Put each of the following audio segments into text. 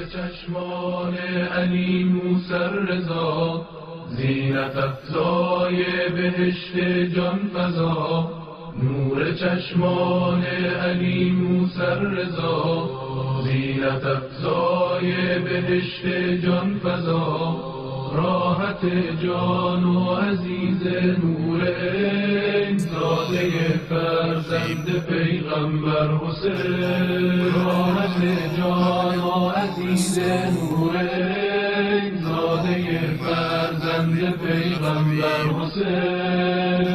چشمان علی موسی رضا، زینت افزای بهشت جان فزا. نور چشمان علی موسی رضا، زینت افزای بهشت جان فزا. راحت جان و عزیز نور عین، زاده فرزند پیغمبر حسین. راحت جان و عزیز نور عین، زاده فرزند پیغمبر حسین.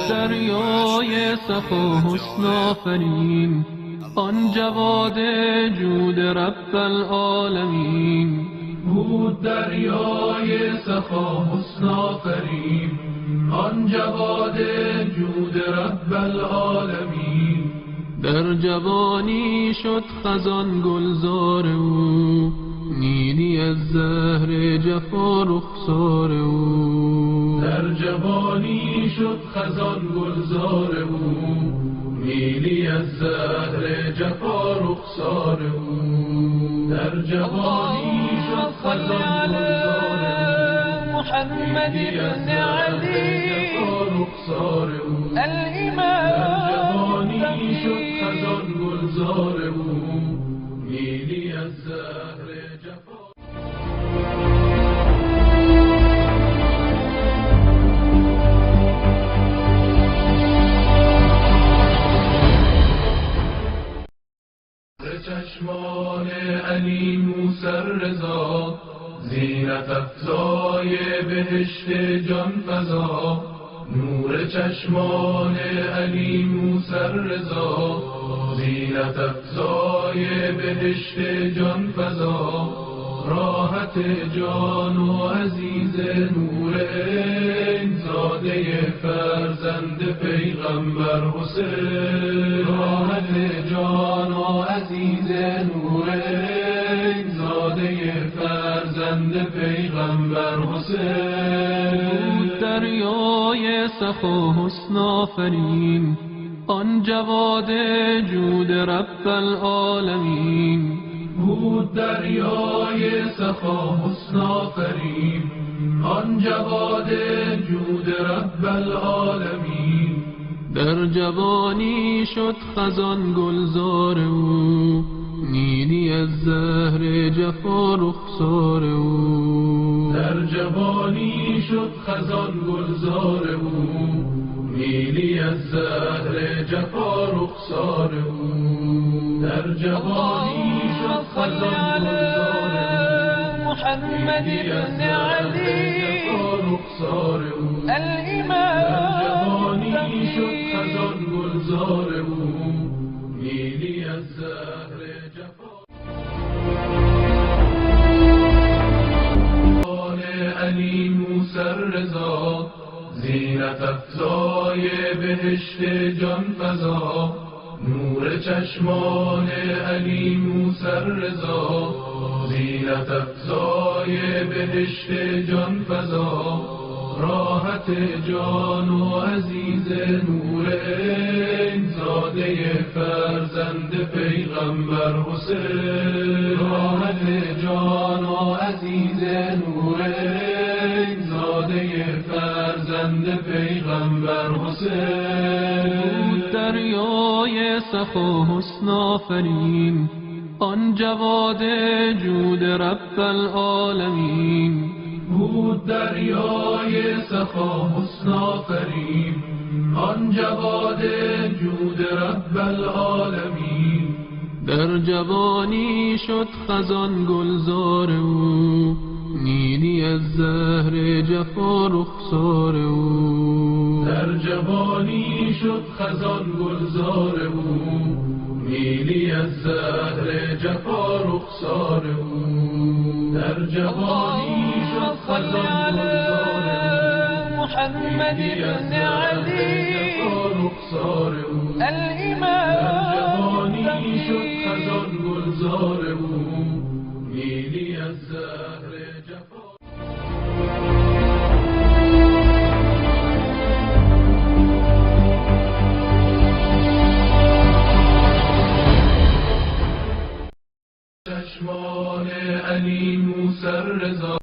دریای صفا حسن آفرین، آن جواد جود رب العالمین. بود دریای سخا حسن آفرین، آن جواد جود رب العالمین. در جوانی شد خزان گلزار او، نیلی از زهر جفا رخسار او. در جوانی شد خزان گلزار او، نیلی از زهر جفا رخسار او. در جوانی شد خزان گلزار او، محمد بن علی رخسار او. الإمام. در جوانی شد خزان گلزار او، نیلی از زهر جفا. چشمان علی موسی رضا، زینت افزای بهشت جان فزا. نور چشمان علی موسی رضا، زینت افزای بهشت جان فزا. راحت جان و عزیز نور عین، زاده فرزند پیغمبر حسین. راحت جان و عزیز نور عین، زاده فرزند پیغمبر حسین. دریای صفا حسن آفرین، آن جواد جود رب العالمین. بود دریای سخا حسن آفرین، آن جواد جود رب العالمین. در جوانی شد خزان گلزار او، نیلی از زهر جفا رخسار او. در جوانی شد خزان گلزار او، نیلی از زهر جفا رخسار او. در جوانی شد خزان گلزار او، محمد بن علی رخسار او. الإمام. در جوانی شد خزان گلزار او، نیلی از زهر جفا. علی موسی رضا، زینت افزای بهشت جان فزا. نور چشمان علی موسی رضا، زینت افزای بهشت جان فزا. راحت جان و عزیز نور عین، زاده فرزند پیغمبر حسین. راحت جان و عزیز نور عین، زاده فرزند پیغمبر حسین. دریای صفا حسن آفرین، آن جواد جود رب العالمین. بود دریای سخا حسن آفرین، آن جواد جود رب العالمین. در جوانی شد خزان گلزار او، نیلی از زهر جفا رخسار او. در جوانی شد خزان گلزار او، نیلی از زهر جفا رخسار او. در جوانی شد خزان گلزار او، محمد بن علی رخسار او. الإمام. در جوانی شد خزان گلزار او، نیلی از زهر جفا. چشمان علی موسی رضا،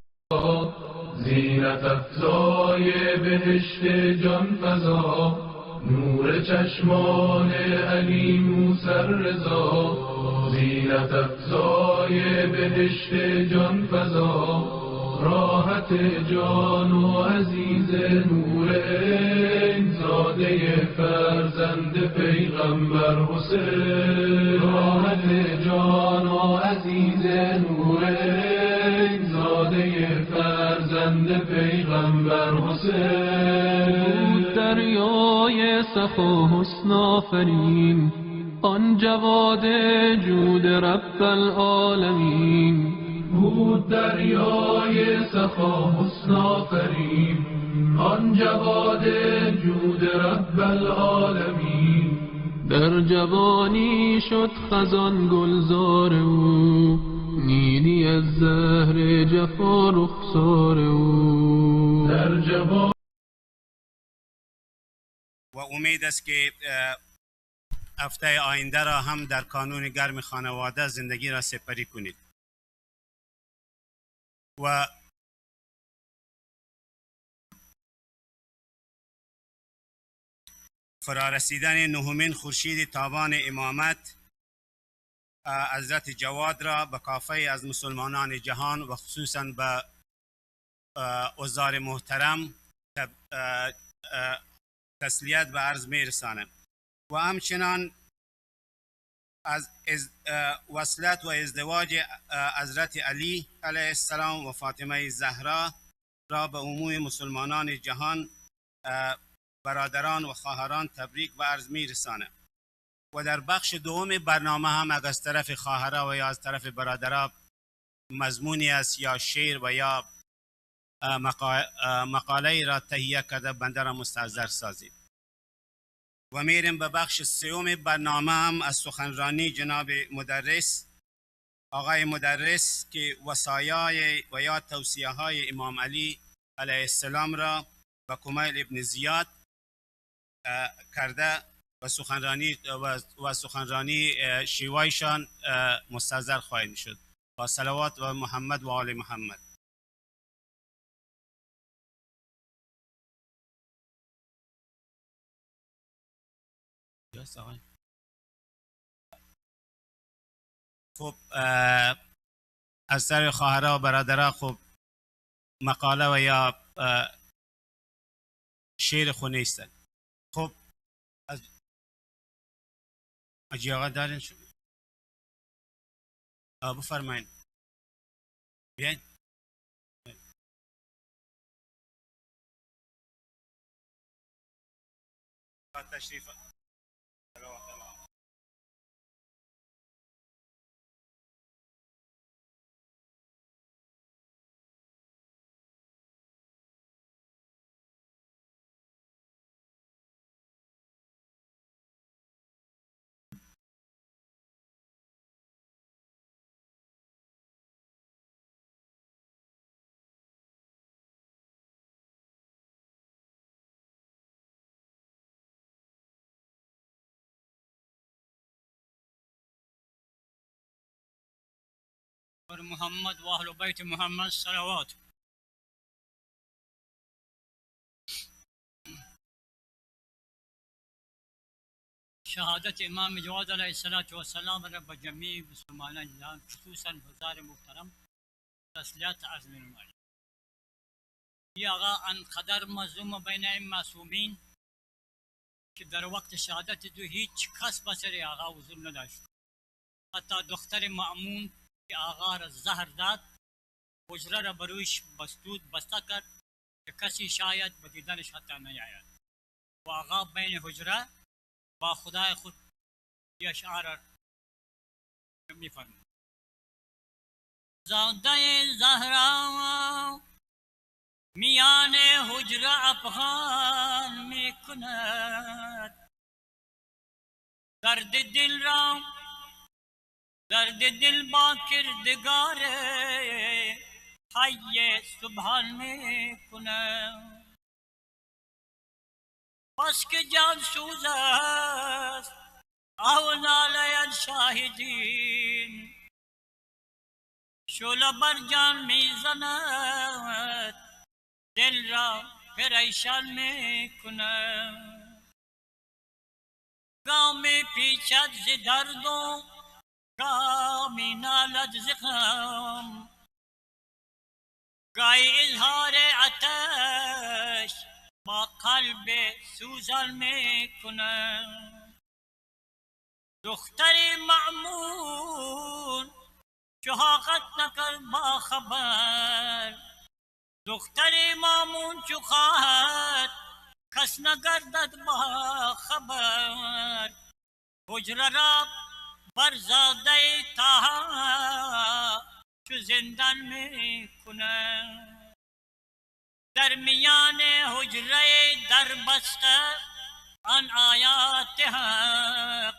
زینت افزای بهشت جان فضا، نور چشمان علی موسی رضا، زینت افزای بهشت جان فضا، راحت جان و عزیز نور این زاده فرزند پیغمبر حسین، راحت جان و عزیز نور این زاده فرزند پیغمبر حسین. دریای صفا حسن آفرین، آن جواد جود رب العالمین. بود دریای صفا حسن آفرین، آن جواد جود رب العالمین. در جوانی شد خزان گلزار او، نیلی از زهر جفا رخسار او. در جوان و امید است که هفته آینده را هم در کانون گرم خانواده زندگی را سپری کنید. و فرارسیدن نهمین خورشید تابان امامت حضرت جواد را به کافه از مسلمانان جهان و خصوصا به عزار محترم تسلیت به عرض می رسانم و همچنان از وصلت و ازدواج حضرت علی علیه السلام و فاطمه زهرا را به عموم مسلمانان جهان، برادران و خواهران تبریک و عرض می رسانم. و در بخش دوم برنامه هم اگر از طرف خواهرها و یا از طرف برادرها مضمونی است یا شعر و یا مقاله را تهیه کرده بنده را مستحضر سازید. و میریم به بخش سوم برنامه هم از سخنرانی جناب مدرس، آقای مدرس که وصایای و یا توصیه های امام علی علیه السلام را به کمیل ابن زیاد کرده و سخنرانی شیوایشان مستحضر خواهید شد. با صلوات و محمد و آل محمد. خب از سر خواهرها و برادرها خب مقاله و یا شعر خونه ایستن. خب از اجی آقا دارین شما بفرمایین بیاین. تشریف بر محمد و اهل بیت محمد صلوات. شهادت امام جواد علیه السلام را به جمیع مسلمانان جهان خصوصا حضار محترم تسلیت عرض می نمایم. این آقا انقدر مظلوم بین این معصومین که در وقت شهادت دو هیچ کس بسر آقا حضور نداشت. حتی دختر مأمون که آقا را زهر داد حجره را برویش بسته کرد که کسی شاید به دیدنش حتی نیاید. و آقا بین حجره با خدای خود یه اشعار می فرمود: زاده زهرا میان حجره افغان می کند، درد دل را درد دل با کردگار حی سبحان می کند. بس که جان سوز است او ناله شاهدین، شعله بر جان میزند دل را پریشان میکند گام پیچد ز درد و گامی نالد ز غم گاهی اظهار آتش با قلب سوزان میکند دختر معمون چو حاقت نکرد با خبر دختر مامون چو خواهد کس نگردد با خبر حجره را بر زاده تاها چو زندان میکنند در میان حجره در بسته آن آیات حق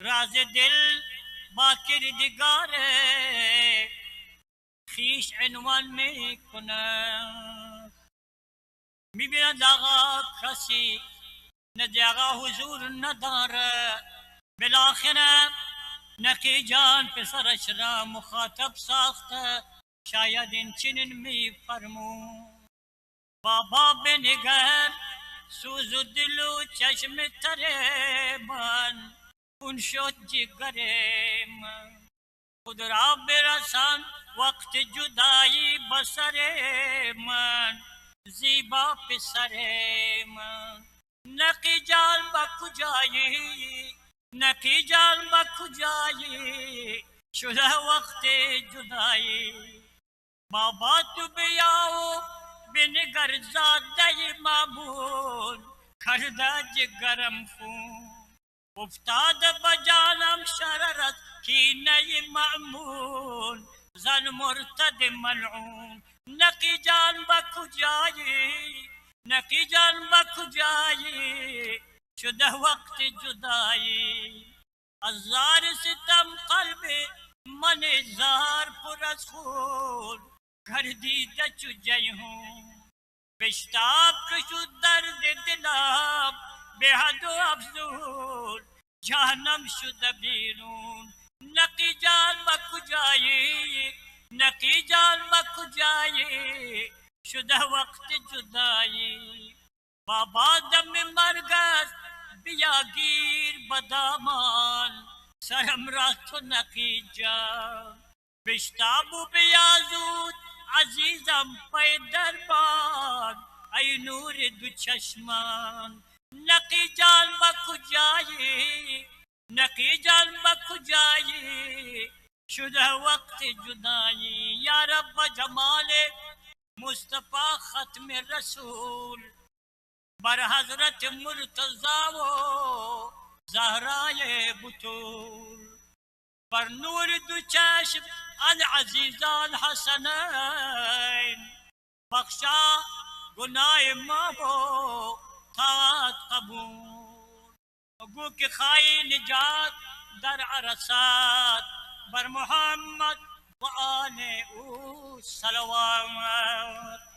راز دل با کردگار خیش عنوان میکنند میبیند آقا کسی ندی آقا حضور نداره بالاخره نقی جان پسرش را مخاطب ساخته شاید این چنین میفرمون بابا بنگر سوز و دل و چشم تر من خون شد جگر من خود را برسان وقت جدایی بسر من زیبا پسر من نقی جان با کجایی نقی جان با کجایی شده وقت جدایی بابا تو بیا و بنگر زاده مامون کرده جگرم خون افتاد بجانم شررت کینه مأمون زن مرتد ملعون نقی جان با کجایی نقی جان با کجایی شده وقت جدایی از زار ستم قلب من زار پر از خون گردیده چو جیهون بشتاب که شد درد دلم به حد و افزون جانم شده بیرون نقی جان با کجایی نقی جان با کجایی شده وقت جدایی بابا دم مرگ است بیا گیر بدامان سرم را تو نقی جان بشتاب و بیا زود عزیزم پی دربان ای نور دو چشمان نقی جان با کجایی نقی جان با کجایی شده وقت جدایی یا رب جمال مصطفی ختم رسول بر حضرت مرتضی و زهرای بطول بر نور دو چشم العزیزان حسنین بخشا گناه ما و طاعت قبول گو که خواهی نجات در عرصات بر محمد و آل او صلوات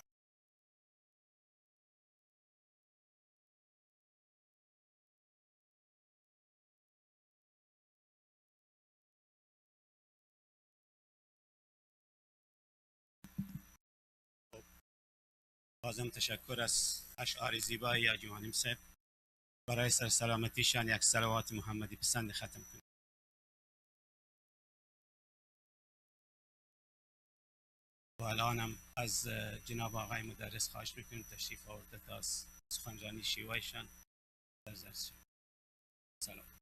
بازم تشکر از اشعار زیبای یا جوانیم صاحب برای سلامتیشان یک صلوات محمدی پسند ختم کنیم و الانم از جناب آقای مدرس خواهش میکنیم تشریف آورده تا سخنرانی شیوایشان در درس شد. سلام.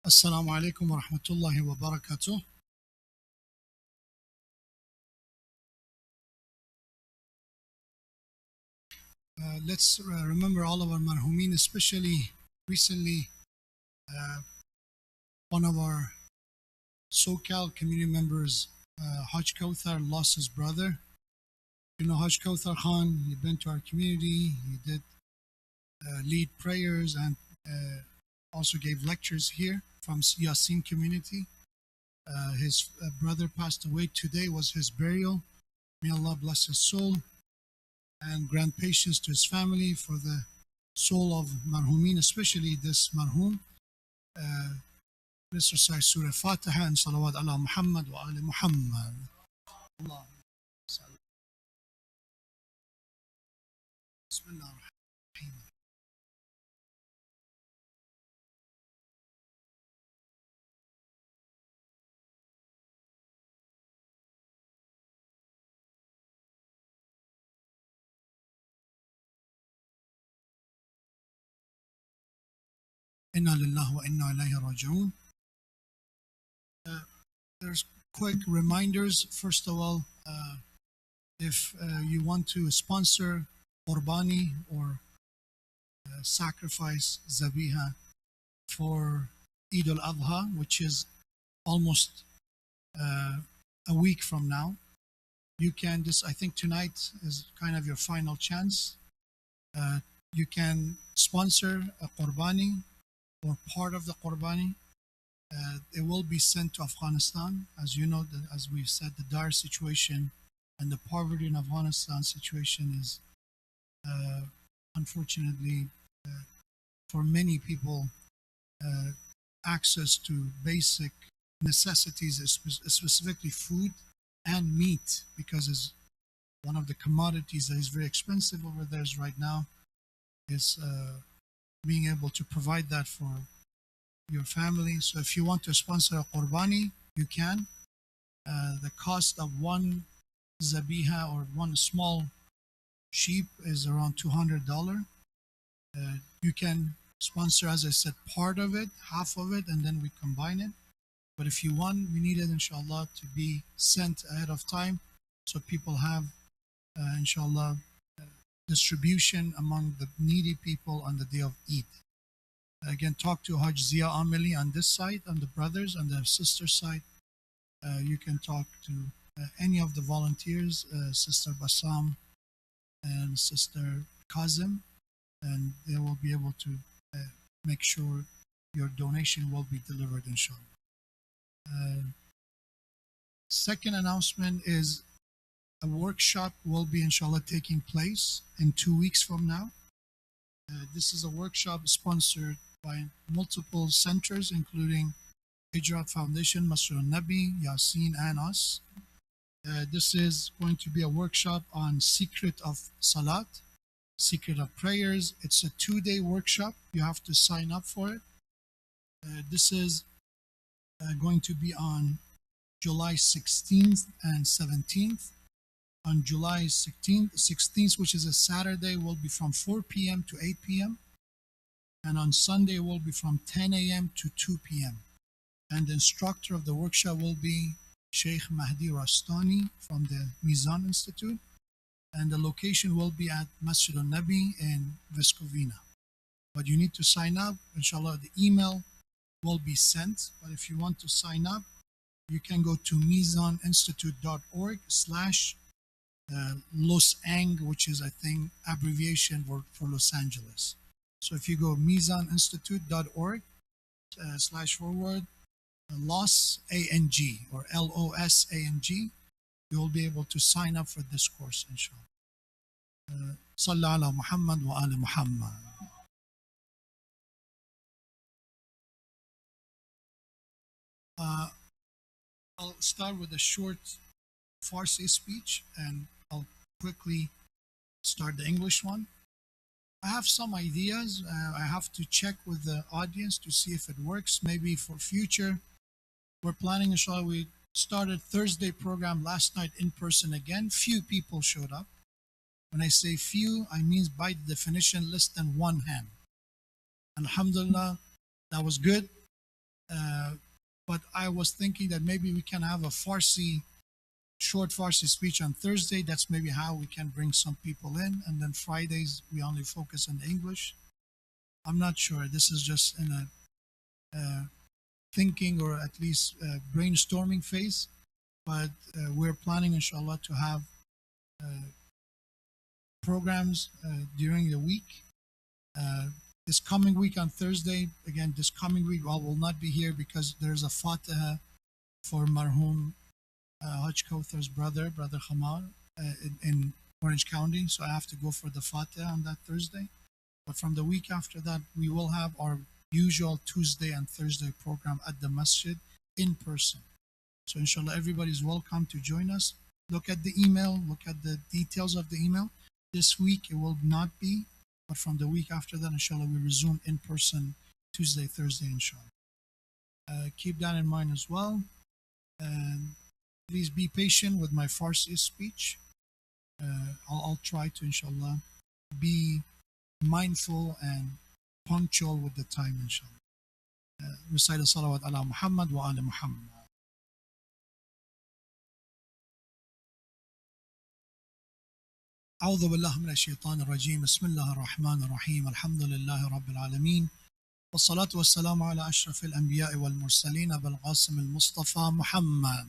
السلام عليكم ورحمة الله وبركاته. Let's remember all of our marhumin, especially recently one of our SoCal community members, Haj Kauthar, lost his brother. You know Haj Kauthar Khan, he'd been to our community, he did lead prayers and also gave lectures here from Yasin community. His brother passed away today, was his burial. May Allah bless his soul and grant patience to his family, for the soul of marhumin, especially this marhum. Let's recite Surah Fatiha and Salawat ala Muhammad wa ali Muhammad. Allah. Bismillah ar-Rahman. Inna lillahi wa inna ilayhi raji'un. There's quick reminders. First of all, if you want to sponsor Qurbani or sacrifice Zabiha for Eid al-Adha, which is almost a week from now, you can I think tonight is kind of your final chance. You can sponsor a Qurbani or part of the Qurbani. It will be sent to Afghanistan. As you know, as we've said, the dire situation and the poverty in Afghanistan situation is unfortunately for many people access to basic necessities, specifically food and meat, because it's one of the commodities that is very expensive over there right now, is being able to provide that for your family. So if you want to sponsor a Qurbani, you can. The cost of one Zabiha or one small sheep is around $200. You can sponsor, as I said, part of it, half of it, and then we combine it. But if you want, we need it, inshallah, to be sent ahead of time so people have, inshallah, distribution among the needy people on the day of Eid. Again, talk to Hajj Zia Amili on this side, on the brothers, on the sister side. You can talk to any of the volunteers, Sister Bassam and Sister Kazim, and they will be able to make sure your donation will be delivered, inshallah. Second announcement is a workshop will be, inshallah, taking place in 2 weeks from now. This is a workshop sponsored by multiple centers, including Hijrat Foundation, Masjid al-Nabi, Yasin, and us. This is going to be a workshop on secret of Salat, secret of prayers. It's a 2-day workshop. You have to sign up for it. This is going to be on July 16th and 17th. On July 16th, which is a Saturday, will be from 4 p.m. to 8 p.m. And on Sunday will be from 10 a.m. to 2 p.m. And the instructor of the workshop will be Sheikh Mahdi Rastani from the Mizan Institute. And the location will be at Masjid al-Nabi in Vescovina. But you need to sign up. Inshallah, the email will be sent. But if you want to sign up, you can go to mizaninstitute.org/Los Ang, which is, I think, abbreviation for Los Angeles. So if you go mizaninstitute.org/forward Los ANG or LOSANG, you will be able to sign up for this course, inshallah. Salli ala Muhammad wa ali Muhammad. I'll start with a short Farsi speech and I'll quickly start the English one. I have some ideas. I have to check with the audience to see if it works. Maybe for future, we're planning, inshallah, we started Thursday program last night in person again. Few people showed up. When I say few, I mean by the definition less than one hand. Alhamdulillah, that was good. But I was thinking that maybe we can have a short Farsi speech on Thursday. That's maybe how we can bring some people in. And then Fridays, we only focus on the English. I'm not sure. This is just in a thinking or at least brainstorming phase. But we're planning, inshallah, to have programs during the week. This coming week on Thursday, again, this coming week I will not be here because there's a Fatiha for Marhum Hajj Kawthar's brother Khamar, in Orange County. So I have to go for the Fatiha on that Thursday. But from the week after that, we will have our usual Tuesday and Thursday program at the masjid in person. So inshallah, everybody's welcome to join us. Look at the email, look at the details of the email. This week it will not be, but from the week after that, inshallah, we resume in person Tuesday, Thursday, inshallah. Keep that in mind as well. And please be patient with my Farsi speech. I'll try to, inshallah, be mindful and punctual with the time, inshallah. Recite salawat ala Muhammad wa ala Muhammad. أعوذ بالله من الشيطان الرجيم بسم الله الرحمن الرحيم الحمد لله رب العالمين والصلاة والسلام على أشرف الأنبياء والمرسلين أبي القاسم المصطفى محمد.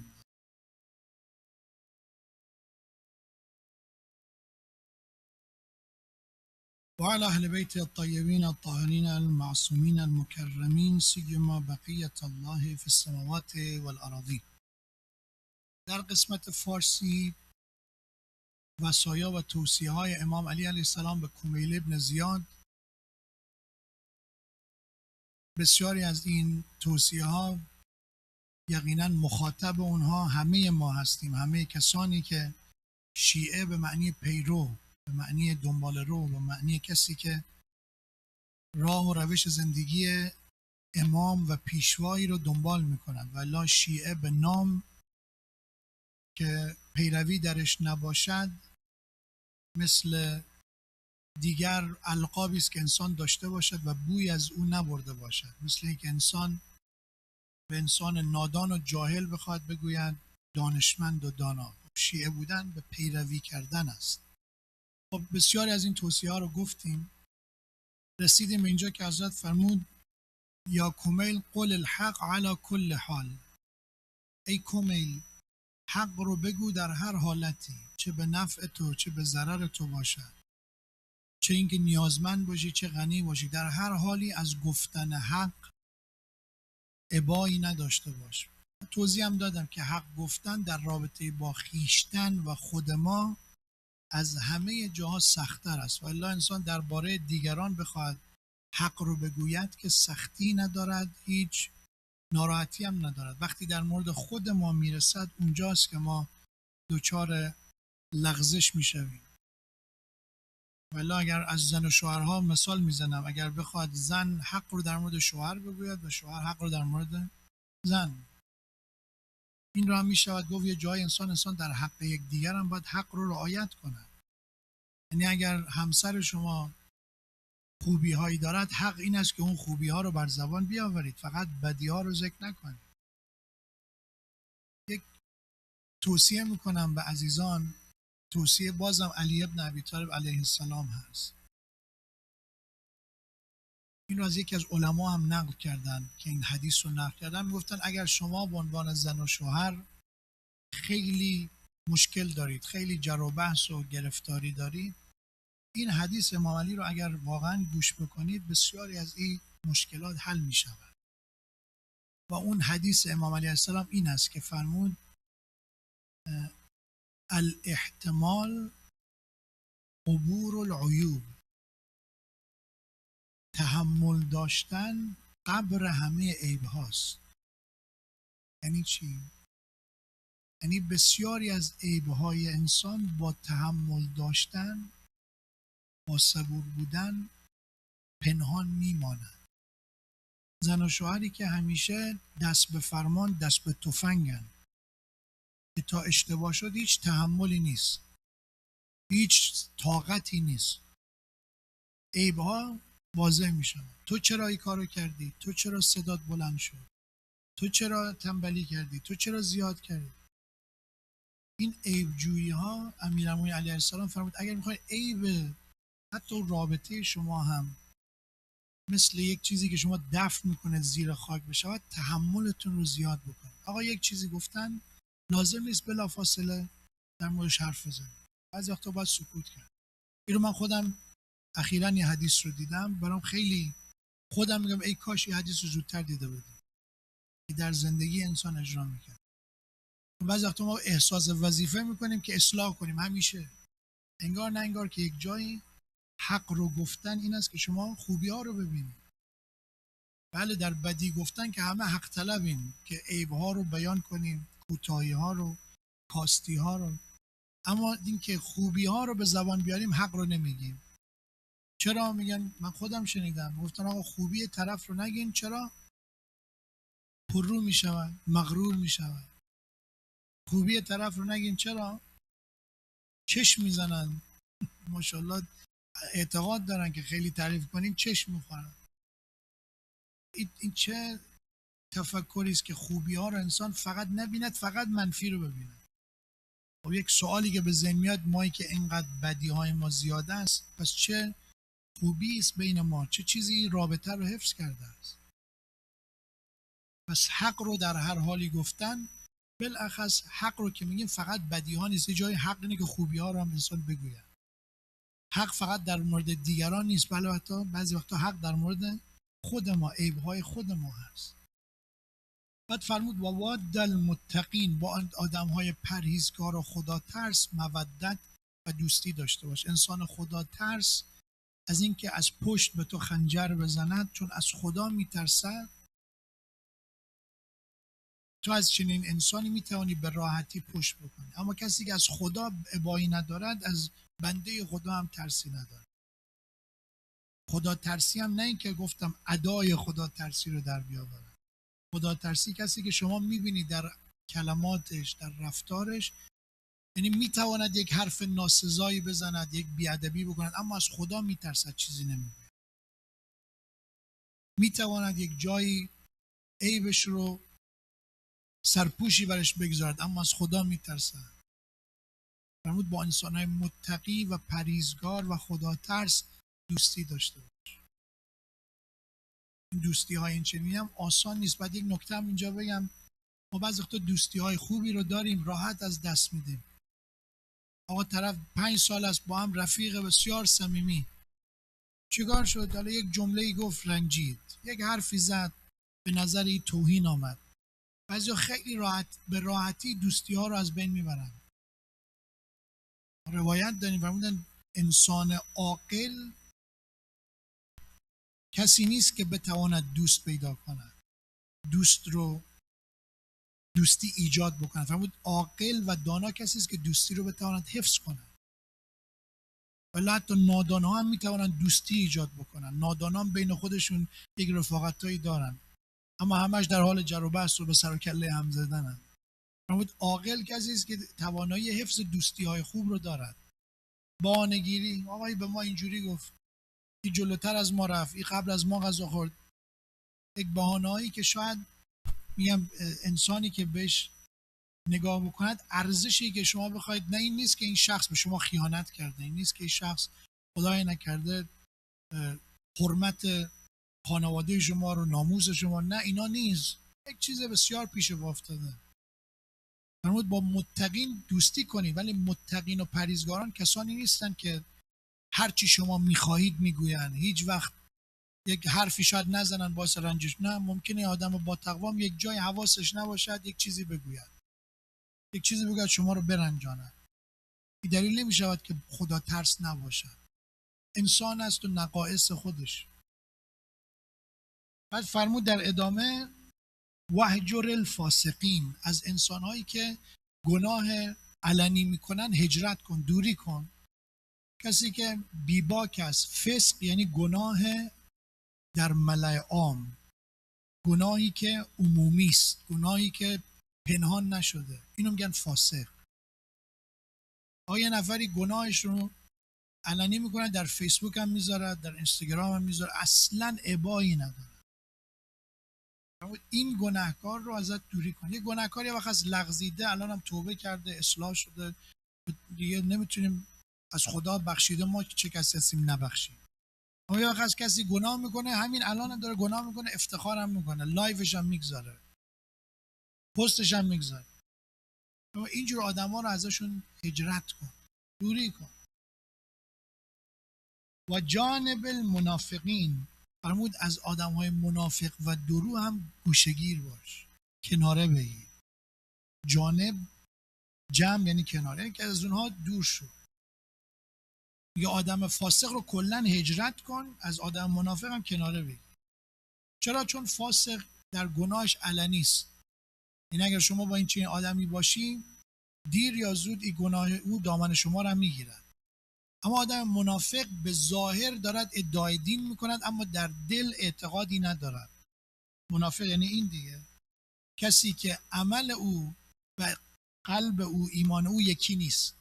وعلى أهل بيته الطيبين الطاهرين المعصومين المكرمين سيما بقية الله في السماوات والأراضين. در قسمت فارسی وصایا و توصیه های امام علی علیه السلام به کمیل ابن زیاد. بسیاری از این توصیه ها یقینا مخاطب اونها همه ما هستیم، همه کسانی که شیعه به معنی پیرو، به معنی دنبال رو، به معنی کسی که راه و روش زندگی امام و پیشوایی رو دنبال میکنند. والا شیعه به نام که پیروی درش نباشد مثل دیگر القابی است که انسان داشته باشد و بوی از او نبرده باشد، مثل اینکه انسان به انسان نادان و جاهل بخواد بگوید دانشمند و دانا. شیعه بودن به پیروی کردن است. خب بسیاری از این توصیه ها رو گفتیم، رسیدیم به اینجا که حضرت فرمود یا کمیل قل الحق علی کل حال. ای کمیل، حق رو بگو در هر حالتی، چه به نفع تو چه به ضرر تو باشد، چه اینکه نیازمند باشی چه غنی باشی، در هر حالی از گفتن حق ابایی نداشته باش. توضیح هم دادم که حق گفتن در رابطه با خیشتن و خود ما از همه جاها سخت‌تر است. والا انسان درباره دیگران بخواد حق رو بگوید که سختی ندارد، هیچ ناراحتی هم ندارد. وقتی در مورد خود ما میرسد اونجاست که ما دچار لغزش میشویم. والا اگر از زن و شوهرها مثال میزنم، اگر بخواد زن حق رو در مورد شوهر بگوید و شوهر حق رو در مورد زن، این را هم میشود گفت یه جای انسان در حق یک دیگر هم باید حق رو رعایت کند. یعنی اگر همسر شما خوبی هایی دارد، حق این است که اون خوبی ها رو بر زبان بیاورید، فقط بدی ها رو ذکر نکنید. یک توصیه میکنم به عزیزان، توصیه بازم علی ابن ابی طالب علیه السلام هست. این رو از یکی از علما هم نقل کردن که این حدیث رو نقل کردن، میگفتن اگر شما به عنوان زن و شوهر خیلی مشکل دارید، خیلی جر و بحث و گرفتاری دارید، این حدیث امام علی رو اگر واقعا گوش بکنید بسیاری از این مشکلات حل می شود. و اون حدیث امام علیه السلام این است که فرمود الاحتمال عبور العیوب، تحمل داشتن قبر همه عیب هاست. یعنی چی؟ یعنی بسیاری از عیب های انسان با تحمل داشتن، با صبور بودن پنهان میماند. زن و شوهری که همیشه دست به فرمان دست به تفنگن که تا اشتباه شد هیچ تحملی نیست، هیچ طاقتی نیست، عیبها واضح میشن. تو چرا این کارو کردی؟ تو چرا صدات بلند شد؟ تو چرا تنبلی کردی؟ تو چرا زیاد کردی؟ این عیب جویی ها امیرالمومنین علیه السلام فرمود اگر میخواید عیب حتی رابطه شما هم مثل یک چیزی که شما دفن میکنه زیر خاک بشود، تحملتون رو زیاد بکنید. آقا یک چیزی گفتن لازم نیست بلافاصله در موردش حرف بزنید، بعضی وقتا باید سکوت کرد. این رو من خودم اخیراً یه حدیث رو دیدم، برام خیلی خودم میگم ای کاش یه حدیث رو زودتر دیده بودیم که در زندگی انسان اجرا میکنه. بعضی وقتا ما احساس وظیفه میکنیم که اصلاح کنیم، همیشه انگار نه انگار که یک جایی حق رو گفتن این است که شما خوبی ها رو ببینید. بله در بدی گفتن که همه حق طلبیم که عیب ها رو بیان کنیم، کوتاهی ها رو، کاستی ها رو، اما این که خوبی ها رو به زبان بیاریم حق رو نمیگیم. چرا؟ میگن من خودم شنیدم گفتن آقا خوبی طرف رو نگین، چرا؟ پررو میشود، مغرور میشود. خوبی طرف رو نگین، چرا؟ چشم میزنن، ماشاءالله اعتقاد دارن که خیلی تعریف کنین چشم میخورن. این چه تفکری است که خوبی ها رو انسان فقط نبیند، فقط منفی رو ببیند. خب یک سوالی که به ذهن میاد، مایی که اینقدر بدی های ما زیاده است، پس چه خوبی است بین ما؟ چه چیزی رابطه رو حفظ کرده است؟ پس حق رو در هر حالی گفتن، بالاخص حق رو که میگیم فقط بدی ها نیست، جای حق اینه که خوبی ها رو هم انسان بگوید. حق فقط در مورد دیگران نیست، بلکه حتی بعضی وقتا حق در مورد خود ما، عیب های خود ما هست. بعد فرمود و واد المتقین، با آدم های پرهیزگار و خدا ترس مودت و دوستی داشته باش. انسان خدا ترس از اینکه از پشت به تو خنجر بزند، چون از خدا میترسد. تو از چنین انسانی میتوانی به راحتی پشت بکنی، اما کسی که از خدا ابایی ندارد از بنده خدا هم ترسی ندارد. خدا ترسی هم نه اینکه گفتم ادای خدا ترسی رو در بیاورد. خدا ترسی کسی که شما میبینید در کلماتش، در رفتارش، یعنی میتواند یک حرف ناسزایی بزند، یک بیادبی بکند، اما از خدا میترسد، چیزی نمیگه. میتواند یک جایی عیبش رو سرپوشی برش بگذارد، اما از خدا میترسد. فرمود با انسانهای متقی و پرهیزگار و خدا ترس دوستی داشته باش. این دوستی های این چنینی هم آسان نیست. بعد یک نکته هم اینجا بگم، ما بعضی وقتا دوستی های خوبی رو داریم راحت از دست میدیم. آقا طرف 5 سال است با هم رفیق بسیار صمیمی، چیکار شد؟ حالا یک جمله‌ای گفت رنجید، یک حرفی زد به نظر این توهین آمد. بعضیا خیلی به راحتی دوستی ها رو از بین میبرن. روایت داریم فرمودن انسان عاقل کسی نیست که بتواند دوست پیدا کند، دوستی ایجاد بکند. فرمود عاقل و دانا کسی است که دوستی رو بتواند حفظ کند. ولی حتی نادان ها هم میتوانند دوستی ایجاد بکنن. نادان هم بین خودشون یک رفاقتایی دارن، اما همش در حال جر و بحث و به سر و کله هم زدنن. فرمود عاقل کسی است که توانایی حفظ دوستی های خوب رو دارد. بهانه‌گیری، آقای به ما اینجوری گفت، این جلوتر از ما رفت، این قبل از ما غذا خورد، یک بهانه‌ای که شاید میگم انسانی که بهش نگاه بکند، ارزشی که شما بخواید، نه این نیست که این شخص به شما خیانت کرده، این نیست که این شخص خدای نکرده حرمت خانواده شما رو، ناموس شما، نه اینا نیست، یک چیز بسیار پیش پا افتاده. فرمود با متقین دوستی کنید، ولی متقین و پرهیزگاران کسانی نیستن که هرچی شما میخواهید میگوین، هیچ وقت یک حرفی شاید نزنن باعث رنجش. نه، ممکنه آدم با تقوام یک جای حواسش نباشد یک چیزی بگوید، یک چیزی بگوید شما رو برنجاند. این دلیل نمیشود که خدا ترس نباشد. انسان است و نقائص خودش. بعد فرمود در ادامه وهجر الفاسقین، از انسانهایی که گناه علنی میکنن هجرت کن، دوری کن. کسی که بیباک است، فسق یعنی گناه در ملأ عام، گناهی که عمومی است، گناهی که پنهان نشده، اینو میگن فاسق. آیا نفری گناهش رو علنی میکنه، در فیسبوک هم میذاره، در اینستاگرام هم میذاره، اصلا ابایی نداره، این گناهکار رو ازت دوری کن. یه گناهکار یه وقت از لغزیده، الان هم توبه کرده، اصلاح شده، دیگه نمیتونیم از خدا بخشیده ما چه کسی هستیم نبخشیم. اما یه وقت از کسی گناه میکنه، همین الان هم داره گناه میکنه، افتخار هم میکنه، لایوش هم میگذاره، پستش هم میگذاره. اما اینجور آدم ها رو ازشون هجرت کن، دوری کن. و جانب المنافقین، فرمود از آدم های منافق و درو هم گوشگیر باش، کناره بگیر. جانب جمع یعنی کناره، که از اونها دور شو. یا آدم فاسق رو کلا هجرت کن، از آدم منافق هم کناره بگیر. چرا؟ چون فاسق در گناهش علنی است. این اگر شما با این چنین آدمی باشی، دیر یا زود این گناه او دامن شما رو هم میگیرد. اما آدم منافق به ظاهر دارد ادعای دین میکند اما در دل اعتقادی ندارد. منافق یعنی این دیگه، کسی که عمل او و قلب او، ایمان او یکی نیست.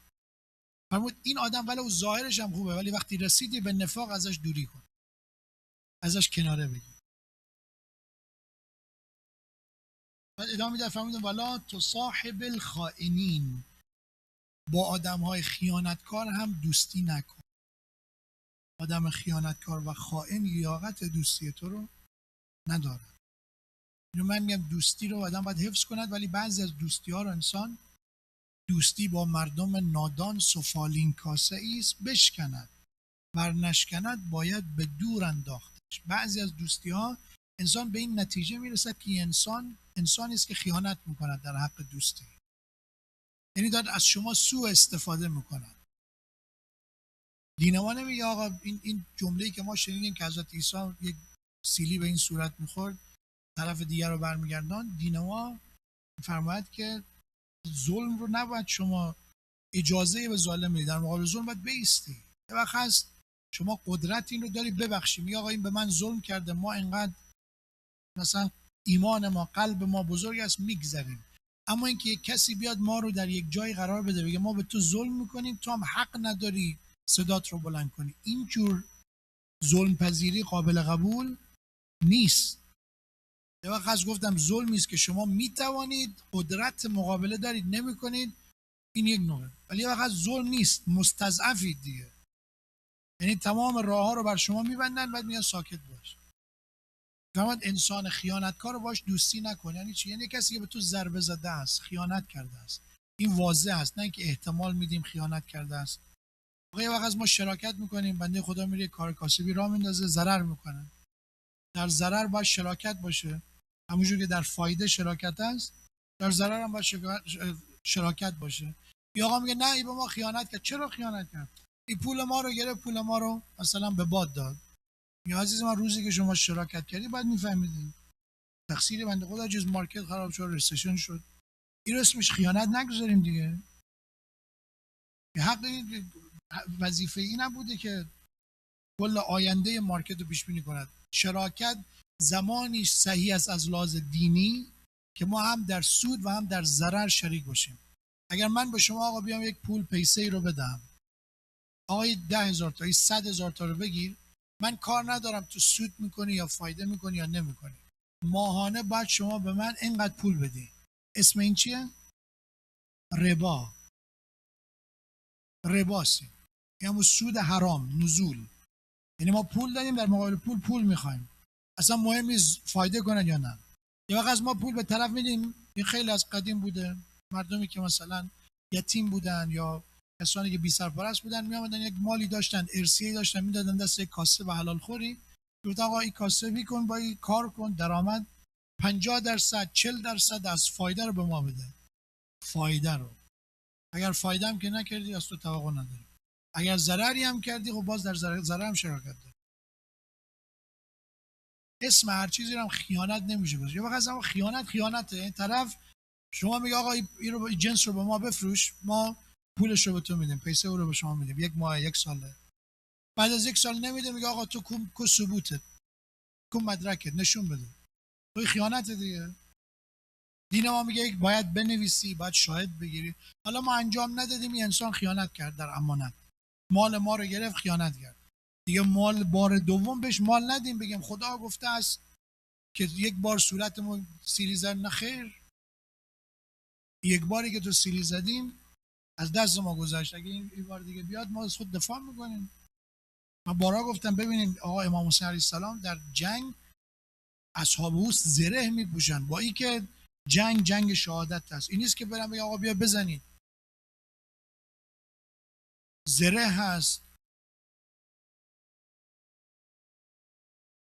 فرمود این آدم ولو ظاهرش هم خوبه ولی وقتی رسیدی به نفاق ازش دوری کن، ازش کناره بگیر. بعد ادامه میده، فرمود ولا تصاحب الخائنین، با آدم‌های خیانتکار هم دوستی نکن. آدم خیانتکار و خائن لیاقت دوستی تو رو نداره. اینو من میگم دوستی رو آدم باید حفظ کند، ولی بعضی از دوستی ها رو انسان، دوستی با مردم نادان سفالین کاسه است بشکند، ور نشکند باید به دور انداختش. بعضی از دوستی ها انسان به این نتیجه میرسد که انسانی است که خیانت میکند در حق دوستی، یعنی داره از شما سوء استفاده میکند. دین ما نمیگه آقا این جمله‌ای که ما شنیدیم که حضرت عیسی یک سیلی به این صورت میخورد طرف دیگر رو برمیگردان، دین ما فرماید که ظلم رو نباید شما اجازه به ظالم بدید، در مقابل ظلم باید بایستی. یه وقت هست شما قدرت این رو داری ببخشی، میگه آقا این به من ظلم کرده، ما اینقدر مثلا ایمان ما، قلب ما بزرگ است، میگذریم. اما اینکه یک کسی بیاد ما رو در یک جای قرار بده بگه ما به تو ظلم میکنیم، تو هم حق نداری صدات رو بلند کنی، اینجور ظلم پذیری قابل قبول نیست. یه وقت از گفتم ظلمی است که شما میتوانید قدرت مقابله دارید نمیکنید، این یک نوعه. ولی یه وقت ظلم نیست، مستضعفید دیگه، یعنی تمام راه ها رو بر شما میبندن بعد میگن ساکت باش. فرمود انسان خیانتکار رو باش دوستی نکن. یعنی چی؟ یعنی کسی که به تو ضربه زده است، خیانت کرده است، این واضح است، نه اینکه احتمال میدیم خیانت کرده است. یه وقت از ما شراکت میکنیم، بنده خدا میره کار کاسبی راه میندازه، ضرر میکنه. در ضرر باید شراکت باشه، همونجور که در فایده شراکت است، در ضرر هم باید شراکت باشه. یا آقا میگه نه این به ما خیانت کرد. چرا خیانت کرد؟ این پول ما رو گرفت، پول ما رو مثلا به باد داد. یا عزیز من روزی که شما شراکت کردی باید میفهمیدین تقصیر بنده خدا جز مارکت خراب شد، رسیشن شد، این رو اسمش خیانت نگذاریم دیگه. حق وظیفه این نبوده که کل آینده مارکت رو پیش بینی کند. شراکت زمانی صحیح است از لحاظ دینی که ما هم در سود و هم در ضرر شریک باشیم. اگر من به شما آقا بیام یک پول پیسه ای رو بدم، آقا 10,000 تا 100,000 تا رو بگیر، من کار ندارم تو سود میکنی یا فایده میکنی یا نمیکنی، ماهانه باید شما به من اینقدر پول بدی. اسم این چیه؟ ربا. رباسی، یعنی سود حرام، نزول. یعنی ما پول داریم در مقابل پول میخوایم، اصلا مهم نیست فایده کنن یا نه. یه وقت از ما پول به طرف میدیم، این خیلی از قدیم بوده، مردمی که مثلا یتیم بودن یا کسانی که بی سرپرست بودن میامدن یک مالی داشتن، ارثیه‌ای داشتن، میدادن دست یک کاسب حلال خوری، گفت آقا این کاسبی کن، با این کار کن، درآمد 50% 40% از فایده رو به ما بده. فایده رو اگر فایده هم که نکردی از تو توقع نداری، اگر ضرری هم کردی خب باز در ضرر هم شراکت داری. اسم هر چیزی رو هم خیانت نمیشه گذاشت. یه وقت هم خیانته. این طرف شما میگه آقا این جنس رو به ما بفروش، ما پولش رو به تو میدیم، پیسه او رو به شما میدیم، یک ماه یک ساله. بعد از یک سال نمیده، میگه آقا تو کو ثبوتت، کو مدرکت، نشون بده. تو خیانت دیگه. دین ما میگه باید بنویسی، باید شاهد بگیری. حالا ما انجام ندادیم، این انسان خیانت کرد در امانت، مال ما رو گرفت، خیانت کرد دیگه. مال بار دوم بهش مال ندیم، بگیم خدا گفته است که یک بار صورتمون سیلی زد. نه خیر، یک باری که تو سیلی زدیم از دست ما گذشت، اگه این بار دیگه بیاد ما از خود دفاع میکنیم. من بارها گفتم ببینید آقا امام حسین علیه السلام در جنگ اصحاب او زره میپوشن، با این که جنگ شهادت هست، این نیست که برم بگم آقا بیا بزنید. زره هست،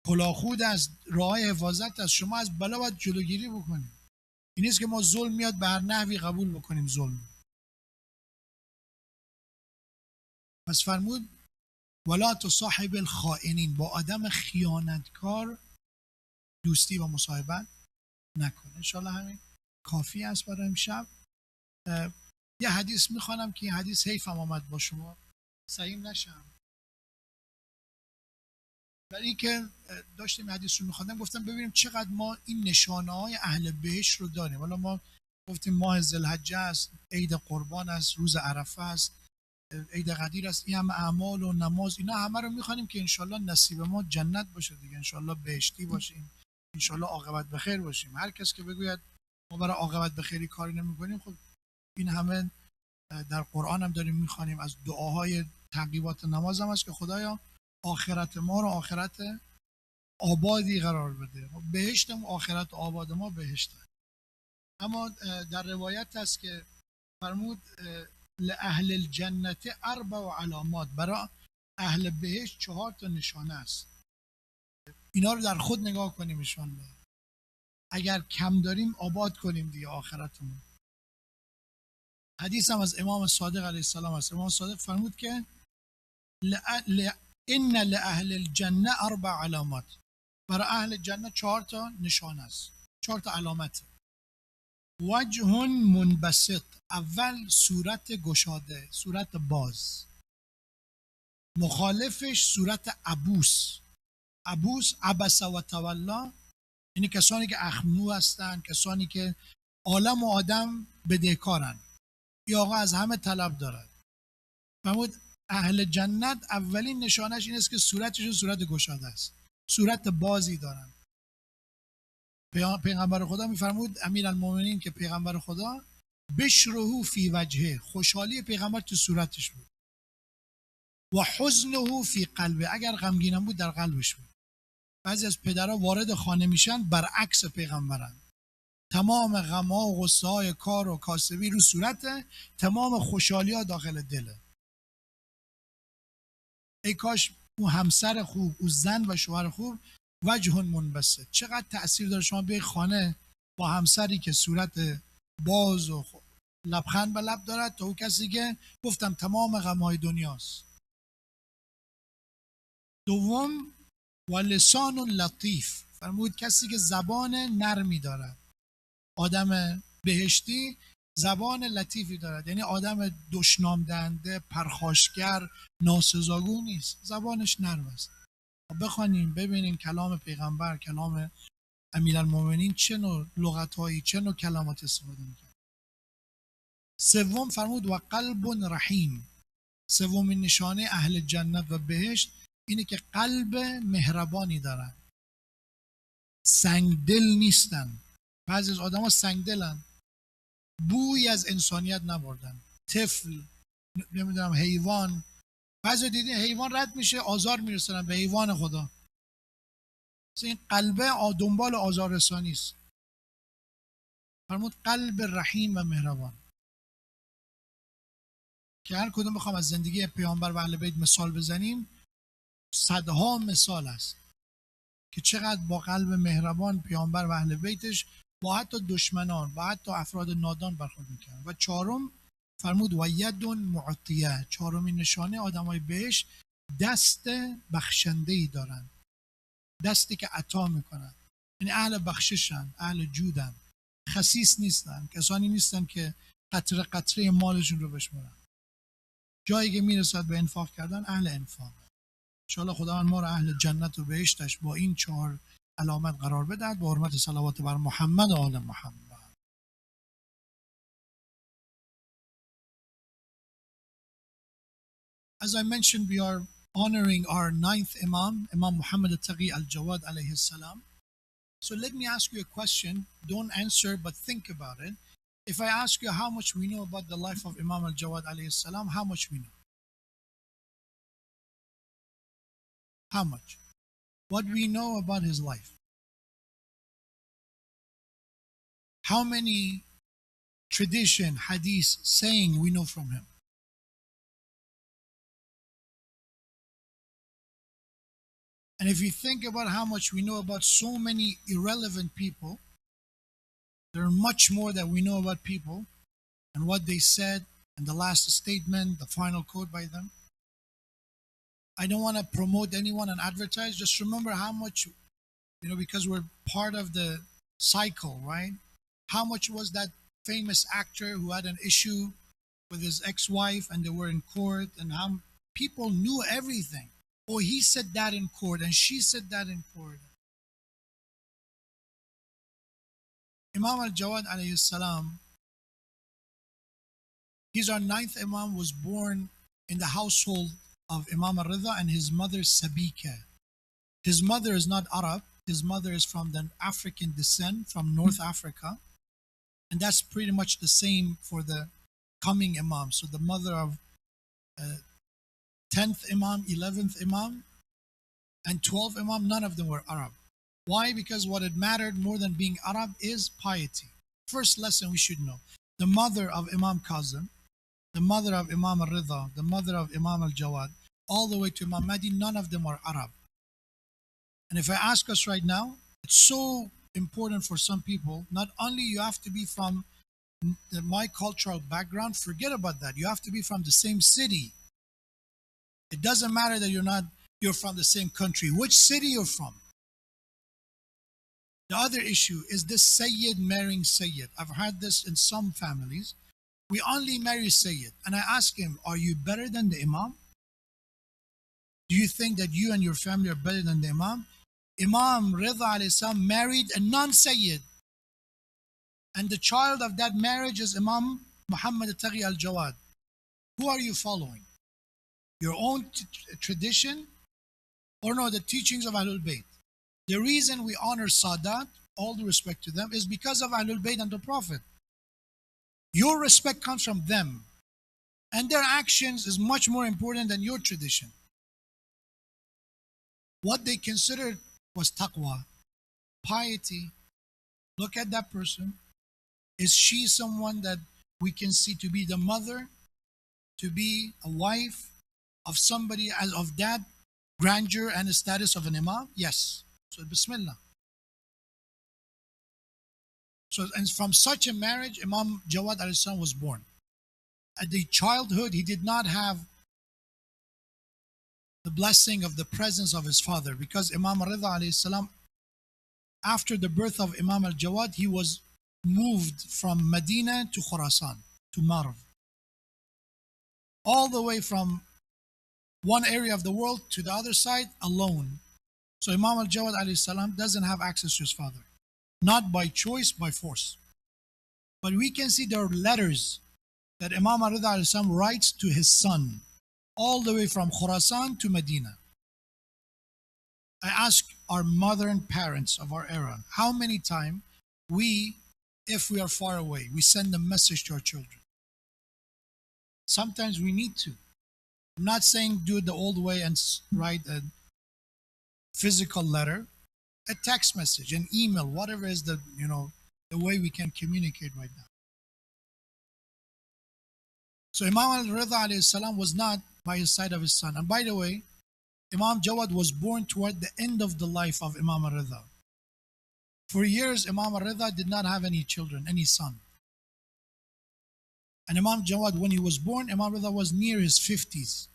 کلاهخود است، راه حفاظت است. شما از بلا باید جلوگیری بکنید. این نیست که ما ظلم میاد به هر نحوی قبول بکنیم ظلم. پس فرمود ولا تصاحب الخائنین، با آدم خیانتکار دوستی و مصاحبت نکنه. انشالله همین کافی است برای امشب. یه حدیث میخوانم که این حدیث حیفم آمد با شما سعیم نشم. برای اینکه داشتیم حدیث رو میخوندم گفتم ببینیم چقدر ما این نشانه های اهل بهشت رو داریم. حالا ما گفتیم ماه ذوالحجه است، عید قربان است، روز عرفه است، عید قدیر است، این هم اعمال و نماز، اینا همه رو میخوانیم که انشالله نصیب ما جنت باشه دیگه، انشالله بهشتی باشیم، انشالله عاقبت بخیر باشیم. هر کس که بگوید ما برای عاقبت بخیری کاری نمیکنیم، خب این همه در قرآن هم داریم میخوانیم، از دعاهای تعقیبات نماز هم هست که خدایا آخرت ما رو آخرت آبادی قرار بده. بهشت و آخرت آباد ما بهشت. اما در روایت هست که فرمود لأهل الجنت 4 علامات، برای اهل بهشت 4 نشانه است. اینا رو در خود نگاه کنیم انشالله. اگر کم داریم آباد کنیم دیگه آخرتمون. حدیث هم از امام صادق علیه السلام است. امام صادق فرمود که ان لأهل الجنه 4 علامات، برای اهل جنت 4 نشانه است، 4 علامت. وجه منبسط، اول صورت گشاده، صورت باز. مخالفش صورت عبوس. عبوس عبس و تولا، یعنی کسانی که اخمو هستن، کسانی که عالم و آدم بدهکارن، یا آقا از همه طلب دارد. فرمود اهل جنت اولین نشانش این است که صورتشون صورت گشاده است، صورت بازی دارن. پیغمبر خدا میفرمود امیرالمومنین که پیغمبر خدا بشره فی وجهه، خوشحالی پیغمبر تو صورتش بود. و حزنه فی قلبه، اگر غمگینم بود در قلبش بود. بعضی از پدرها وارد خانه میشن برعکس پیغمبرن، تمام غم‌ها و غصه‌های کار و کاسبی رو صورته، تمام خوشحالی‌ها داخل دله. ای کاش اون همسر خوب، اون زن و شوهر خوب وجه منبسط. چقدر تأثیر داره شما به خانه با همسری که صورت باز و لبخند به لب دارد، تا اون کسی که گفتم تمام غم‌های دنیاست. دوم و لسان لطیف، فرمود کسی که زبان نرمی دارد. آدم بهشتی زبان لطیفی دارد، یعنی آدم دشنام دهنده، پرخاشگر، ناسزاگو نیست، زبانش نرم است. بخوانیم ببینیم کلام پیغمبر، کلام امیرالمومنین چه نوع لغت‌هایی، چه نوع کلمات استفاده می‌کنه. سوم فرمود و قلب رحیم، سومین نشانه اهل جنت و بهشت اینه که قلب مهربانی دارن، سنگدل نیستن. بعضی از آدم‌ها سنگدلن، بوی از انسانیت نبردن، طفل، نمیدونم حیوان. بعضی دیدین حیوان رد میشه آزار میرسونن به حیوان خدا. این قلبه دنبال آزار رسانی است. فرمود قلب رحیم و مهربان، که هر کدوم بخوام از زندگی پیامبر و اهل بیت مثال بزنیم صدها مثال است که چقدر با قلب مهربان پیامبر و اهل بیتش با حتی دشمنان، با حتی افراد نادان برخورد میکردن. و چهارم فرمود و ید معطیه، چهارمین نشانه آدمای بهشت دست بخشنده‌ای دارن، دستی که عطا میکنن، یعنی اهل بخششن، اهل جودن، خسیس نیستن، کسانی نیستن که قطره قطره مالشون رو بشمارن. جایی که میرسد به انفاق کردن اهل انفاق. انشاءالله خداوند ما رو اهل جنت و بهشتش با این 4 علامت قرار بدهد. با حرمت صلوات بر محمد و آل محمد. As I mentioned, we are honoring our 9th Imam, Imam Muhammad Taqi al-Jawad alayhi salam. So let me ask you a question. Don't answer, but think about it. If I ask you how much we know about the life of Imam al-Jawad alayhi salam, how much we know? How much? What we know about his life? How many tradition, hadith, saying we know from him? And if you think about how much we know about so many irrelevant people, there are much more that we know about people and what they said and the last statement, the final quote by them. I don't want to promote anyone and advertise. Just remember how much, because we're part of the cycle, right? How much was that famous actor who had an issue with his ex-wife and they were in court, and how people knew everything. Oh, he said that in court and she said that in court. Imam al-Jawad alayhi salam, he's our ninth Imam, was born in the household of Imam al-Ridha and his mother Sabika. His mother is not Arab. His mother is from the African descent, from North Africa. And that's pretty much the same for the coming Imam. So the mother of 10th Imam, 11th Imam, and 12th Imam, none of them were Arab. Why? Because what it mattered more than being Arab is piety. First lesson we should know. The mother of Imam Kazim, the mother of Imam al-Ridha, the mother of Imam al-Jawad, all the way to Imam Mahdi, none of them are Arab. And if I ask us right now, it's so important for some people, not only you have to be from my cultural background, forget about that. You have to be from the same city. It doesn't matter that you're from the same country. Which city you're from? The other issue is this Sayyid marrying Sayyid. I've heard this in some families. We only marry Sayyid. And I ask him, are you better than the Imam? Do you think that you and your family are better than the Imam? Imam Ridha alayhi salam married a non-Sayyid. And the child of that marriage is Imam Muhammad Taqi al-Jawad. Who are you following? Your own tradition, or no, the teachings of Ahlul Bayt? The reason we honor Sadat, all the respect to them, is because of Ahlul Bayt and the Prophet. Your respect comes from them, and their actions is much more important than your tradition. What they considered was taqwa, piety. Look at that person. Is she someone that we can see to be the mother, to be a wife of somebody as of that grandeur and the status of an Imam? Yes. So Bismillah. So, and from such a marriage, Imam Jawad alayhi salam was born. At the childhood, he did not have the blessing of the presence of his father, because Imam Ridha alayhi salam, after the birth of Imam al-Jawad, he was moved from Medina to Khurasan, to Marv. All the way from one area of the world to the other side alone. So Imam al-Jawad alayhi salam doesn't have access to his father. Not by choice, by force. But we can see there are letters that Imam Ridha alayhi salam writes to his son, all the way from Khurasan to Medina. I ask our modern parents of our era, how many times we, if we are far away, we send a message to our children? Sometimes we need to. I'm not saying do it the old way and write a physical letter, a text message, an email, whatever is the way we can communicate right now. So Imam al-Ridha alayhi salam was not by his side of his son. And by the way, Imam Jawad was born toward the end of the life of Imam al-Ridha. For years, Imam al-Ridha did not have any children, any son. And Imam Jawad, when he was born, Imam Ridha was near his 50s.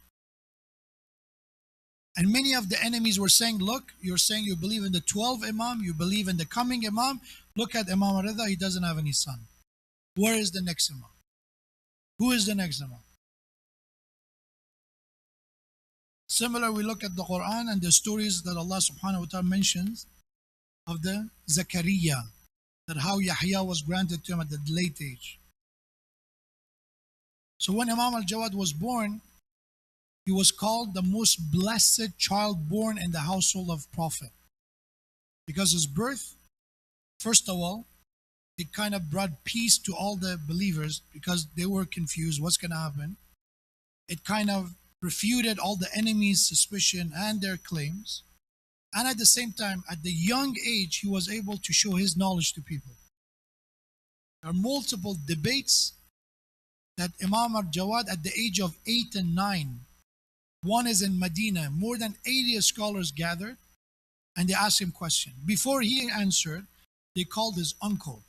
And many of the enemies were saying, look, you're saying you believe in the 12th Imam, you believe in the coming Imam. Look at Imam Ridha, he doesn't have any son. Where is the next Imam? Who is the next Imam? Similar, we look at the Quran and the stories that Allah subhanahu wa ta'ala mentions of the Zakaria, that how Yahya was granted to him at the late age. So when Imam al-Jawad was born, he was called the most blessed child born in the household of Prophet. Because his birth, first of all, it kind of brought peace to all the believers because they were confused, what's going to happen? It kind of refuted all the enemies' suspicion and their claims. And at the same time, at the young age, he was able to show his knowledge to people. There are multiple debates that Imam al-Jawad at the age of 8 and 9, one is in Medina, more than 80 scholars gathered, and they asked him question. Before he answered, they called his uncle.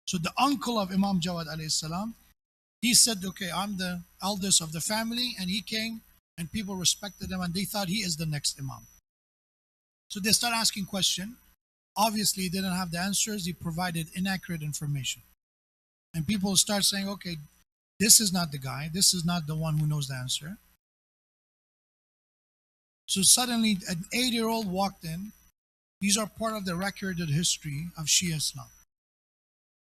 So the uncle of Imam Jawad alayhi salam, he said, okay, I'm the eldest of the family, and he came and people respected him and they thought he is the next Imam. So they start asking questions. Obviously, he didn't have the answers. He provided inaccurate information. And people start saying, okay, this is not the guy. This is not the one who knows the answer. So suddenly an 8-year-old walked in. These are part of the recorded history of Shia Islam.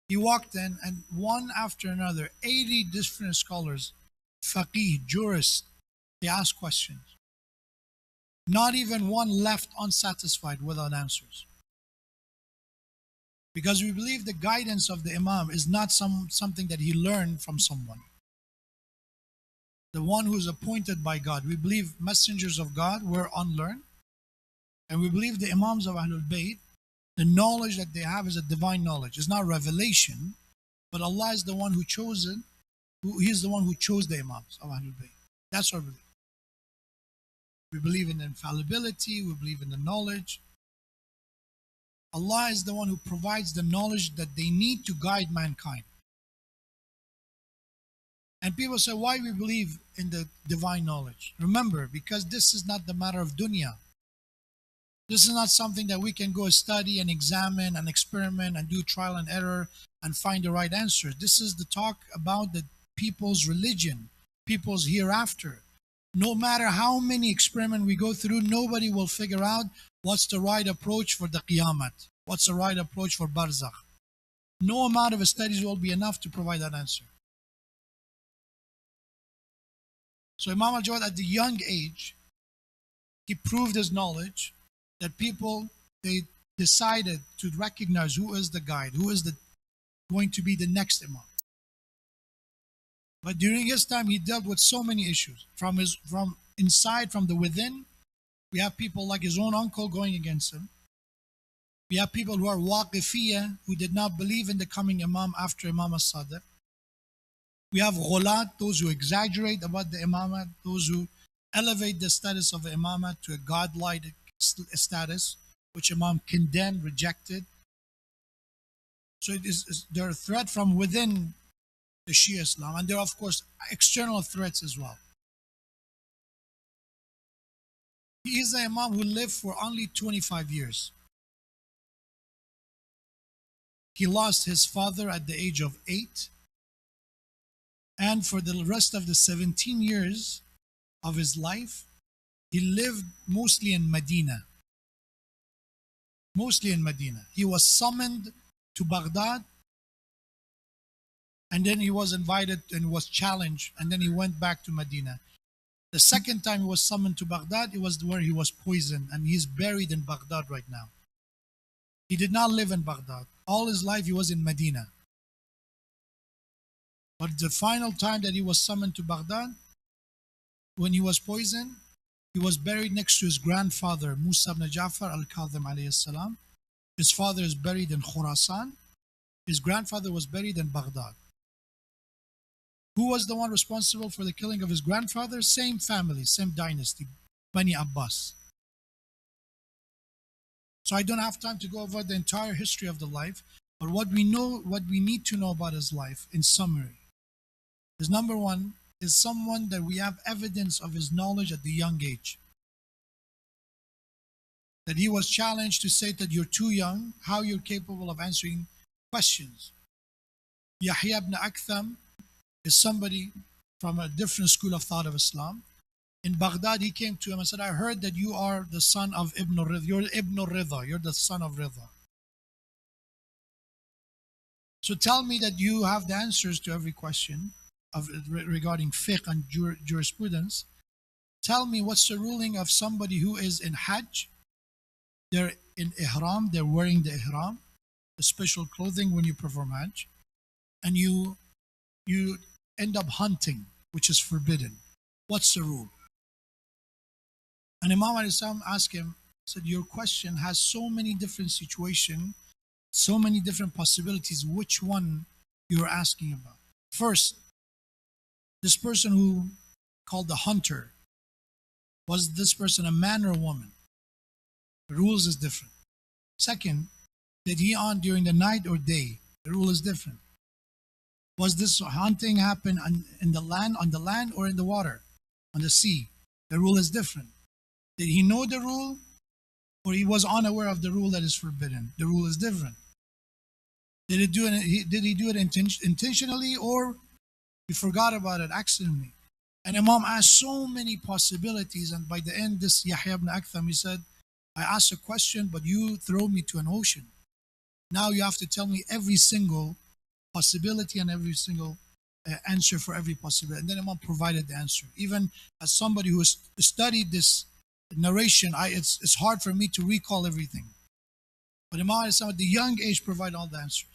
He walked in and one after another, 80 different scholars, faqih, jurists, they asked questions. Not even one left unsatisfied without answers. Because we believe the guidance of the Imam is not something that he learned from someone. The one who is appointed by God. We believe messengers of God were unlearned. And we believe the Imams of Ahlul Bayt, the knowledge that they have is a divine knowledge. It's not revelation, but Allah is the one who chose it. He is the one who chose the Imams of Ahlul Bayt. That's our belief. We believe in infallibility. We believe in the knowledge. Allah is the one who provides the knowledge that they need to guide mankind. And people say, why we believe in the divine knowledge? Remember, because this is not the matter of dunya. This is not something that we can go study and examine and experiment and do trial and error and find the right answer. This is the talk about the people's religion, people's hereafter. No matter how many experiments we go through, nobody will figure out what's the right approach for the Qiyamah. What's the right approach for Barzakh. No amount of studies will be enough to provide that answer. So Imam al-Jawad at the young age, he proved his knowledge that people, they decided to recognize who is the guide, who is going to be the next Imam. But during his time, he dealt with so many issues. From inside, from the within, we have people like his own uncle going against him. We have people who are waqifiyah, who did not believe in the coming Imam after Imam as-Sadiq. We have ghulat, those who exaggerate about the Imamah, those who elevate the status of the Imamah to a godlike status, which Imam condemned, rejected. So there are threats from within the Shia Islam, and there are of course external threats as well. He is an Imam who lived for only 25 years. He lost his father at the age of 8, and for the rest of the 17 years of his life, he lived mostly in Medina. Mostly in Medina. He was summoned to Baghdad, and then he was invited and was challenged, and then he went back to Medina. The second time he was summoned to Baghdad, it was where he was poisoned, and he's buried in Baghdad right now. He did not live in Baghdad. All his life he was in Medina. But the final time that he was summoned to Baghdad, when he was poisoned, he was buried next to his grandfather, Musa ibn Ja'far al-Kadhim alayhi salam. His father is buried in Khurasan. His grandfather was buried in Baghdad. Who was the one responsible for the killing of his grandfather? Same family, same dynasty, Bani Abbas. So I don't have time to go over the entire history of the life, but what we know, what we need to know about his life in summary is, number one, is someone that we have evidence of his knowledge at the young age. That he was challenged to say that you're too young, how you're capable of answering questions. Yahya ibn Aktham is somebody from a different school of thought of Islam. In Baghdad, he came to him and said, I heard that you are the son of Ibn al-Ridha. You're Ibn al-Ridha. You're the son of Ridha. So tell me that you have the answers to every question regarding fiqh and jurisprudence. Tell me what's the ruling of somebody who is in Hajj. They're in Ihram. They're wearing the Ihram, the special clothing when you perform Hajj. And you end up hunting, which is forbidden. What's the rule? And Imam al-Islam asked him, said, your question has so many different situations, so many different possibilities. Which one you're asking about? First, this person who called the hunter, was this person a man or a woman? The rules is different. Second, did he hunt during the night or day? The rule is different. Was this hunting happen in the land, on the land, or in the water, on the sea? The rule is different. Did he know the rule, or he was unaware of the rule that is forbidden? The rule is different. Did he do it intentionally, or he forgot about it accidentally? And Imam asked so many possibilities, and by the end, this Yahya ibn Aktham, he said, I asked a question, but you throw me to an ocean. Now you have to tell me every single possibility and every single answer for every possibility. And then Imam provided the answer. Even as somebody who has studied this narration, it's hard for me to recall everything. But Imam at the young age provided all the answers.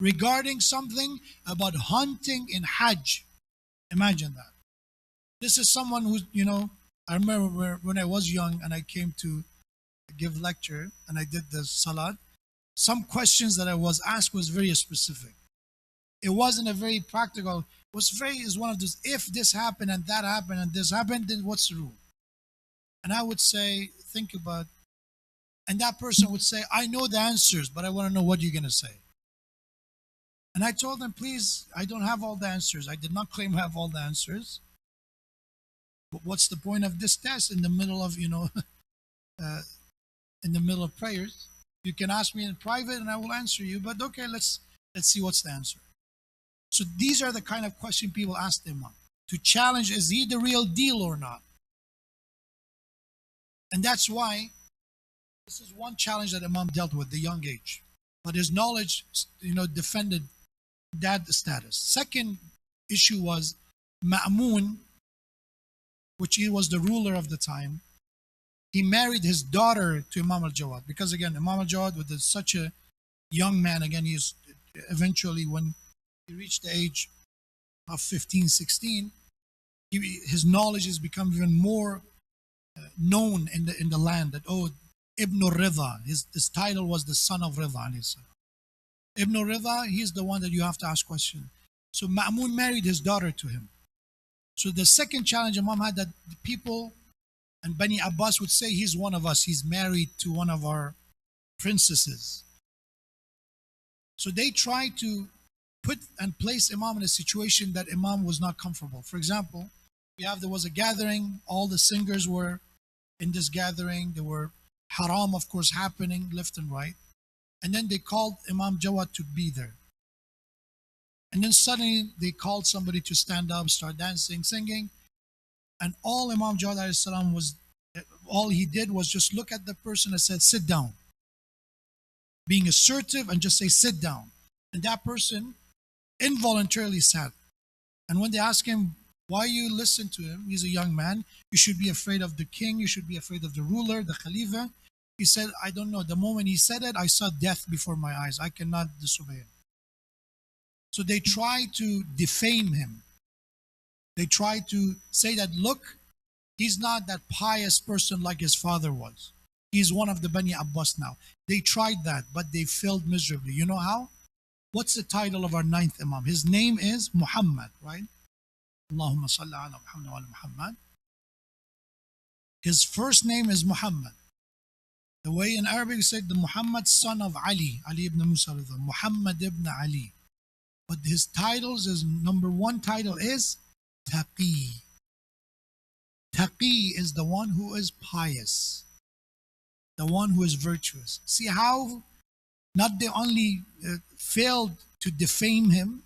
Regarding something about hunting in Hajj, imagine that. This is someone who, I remember when I was young and I came to give lecture and I did the salat, some questions that I was asked was very specific. It wasn't a very practical, is one of those, if this happened and that happened and this happened, then what's the rule? And I would say, think about, and that person would say, I know the answers, but I want to know what you're going to say. And I told them, please, I don't have all the answers. I did not claim to have all the answers. But what's the point of this test in the middle of, in the middle of prayers? You can ask me in private and I will answer you, but okay, let's see what's the answer. So these are the kind of question people ask the Imam, to challenge, is he the real deal or not? And that's why this is one challenge that Imam dealt with, the young age. But his knowledge, defended that status. Second issue was Ma'mun, which he was the ruler of the time. He married his daughter to Imam al-Jawad, because again, Imam al-Jawad was such a young man. Again, he's eventually, when he reached the age of 15, 16, his knowledge has become even more known in the land. That Ibn al-Ridha, his title was the son of Ridha. Ibn al-Ridha, he's the one that you have to ask questions. So Ma'mun married his daughter to him. So the second challenge Imam had, that the people and Bani Abbas would say, he's one of us, he's married to one of our princesses. So they tried to put and place Imam in a situation that Imam was not comfortable. For example, there was a gathering, all the singers were in this gathering, there were haram, of course, happening left and right. And then they called Imam Jawad to be there. And then suddenly they called somebody to stand up, start dancing, singing. And all Imam Jawad was, all he did was just look at the person and said, sit down. Being assertive and just say, sit down. And that person involuntarily sat. And when they asked him, why you listen to him? He's a young man. You should be afraid of the king. You should be afraid of the ruler, the Khalifa. He said, I don't know. The moment he said it, I saw death before my eyes. I cannot disobey him. So they tried to defame him. They tried to say that, look, he's not that pious person like his father was. He's one of the Bani Abbas now. They tried that, but they failed miserably. You know how? What's the title of our ninth Imam? His name is Muhammad, right? Allahumma salli ala Muhammad wa ala Muhammad. His first name is Muhammad. The way in Arabic we said, the Muhammad son of Ali, Ali ibn Musa, Muhammad ibn Ali. But his titles, his number one title is Taqi. Taqi is the one who is pious, the one who is virtuous. See how not they only failed to defame him,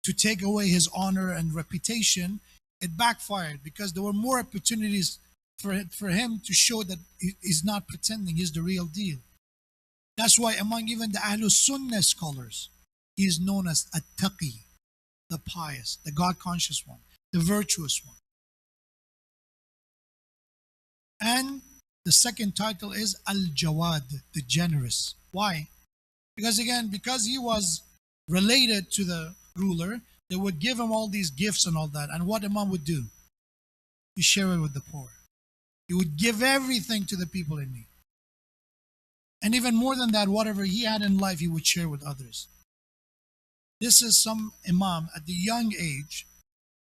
to take away his honor and reputation, it backfired because there were more opportunities for him to show that he's not pretending, he's the real deal. That's why among even the Ahlul Sunnah scholars, he is known as At-Taqi, the pious, the God-conscious one, the virtuous one. And the second title is al-Jawad, the generous. Why? Because again, because he was related to the ruler, they would give him all these gifts and all that. And what Imam would do? He share it with the poor. He would give everything to the people in need. And even more than that, whatever he had in life, he would share with others. This is some Imam at the young age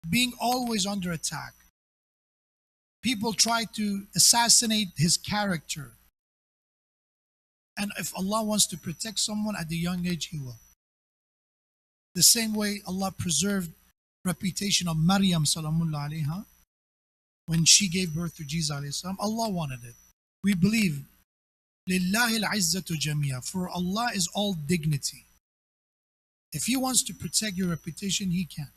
being always under attack. People try to assassinate his character. And if Allah wants to protect someone at the young age, He will. The same way Allah preserved reputation of Maryam salamullah alayha when she gave birth to Jesus alayhi salam. Allah wanted it. We believe Lillahi al-izzatu jamia. For Allah is all dignity. If He wants to protect your reputation, He can.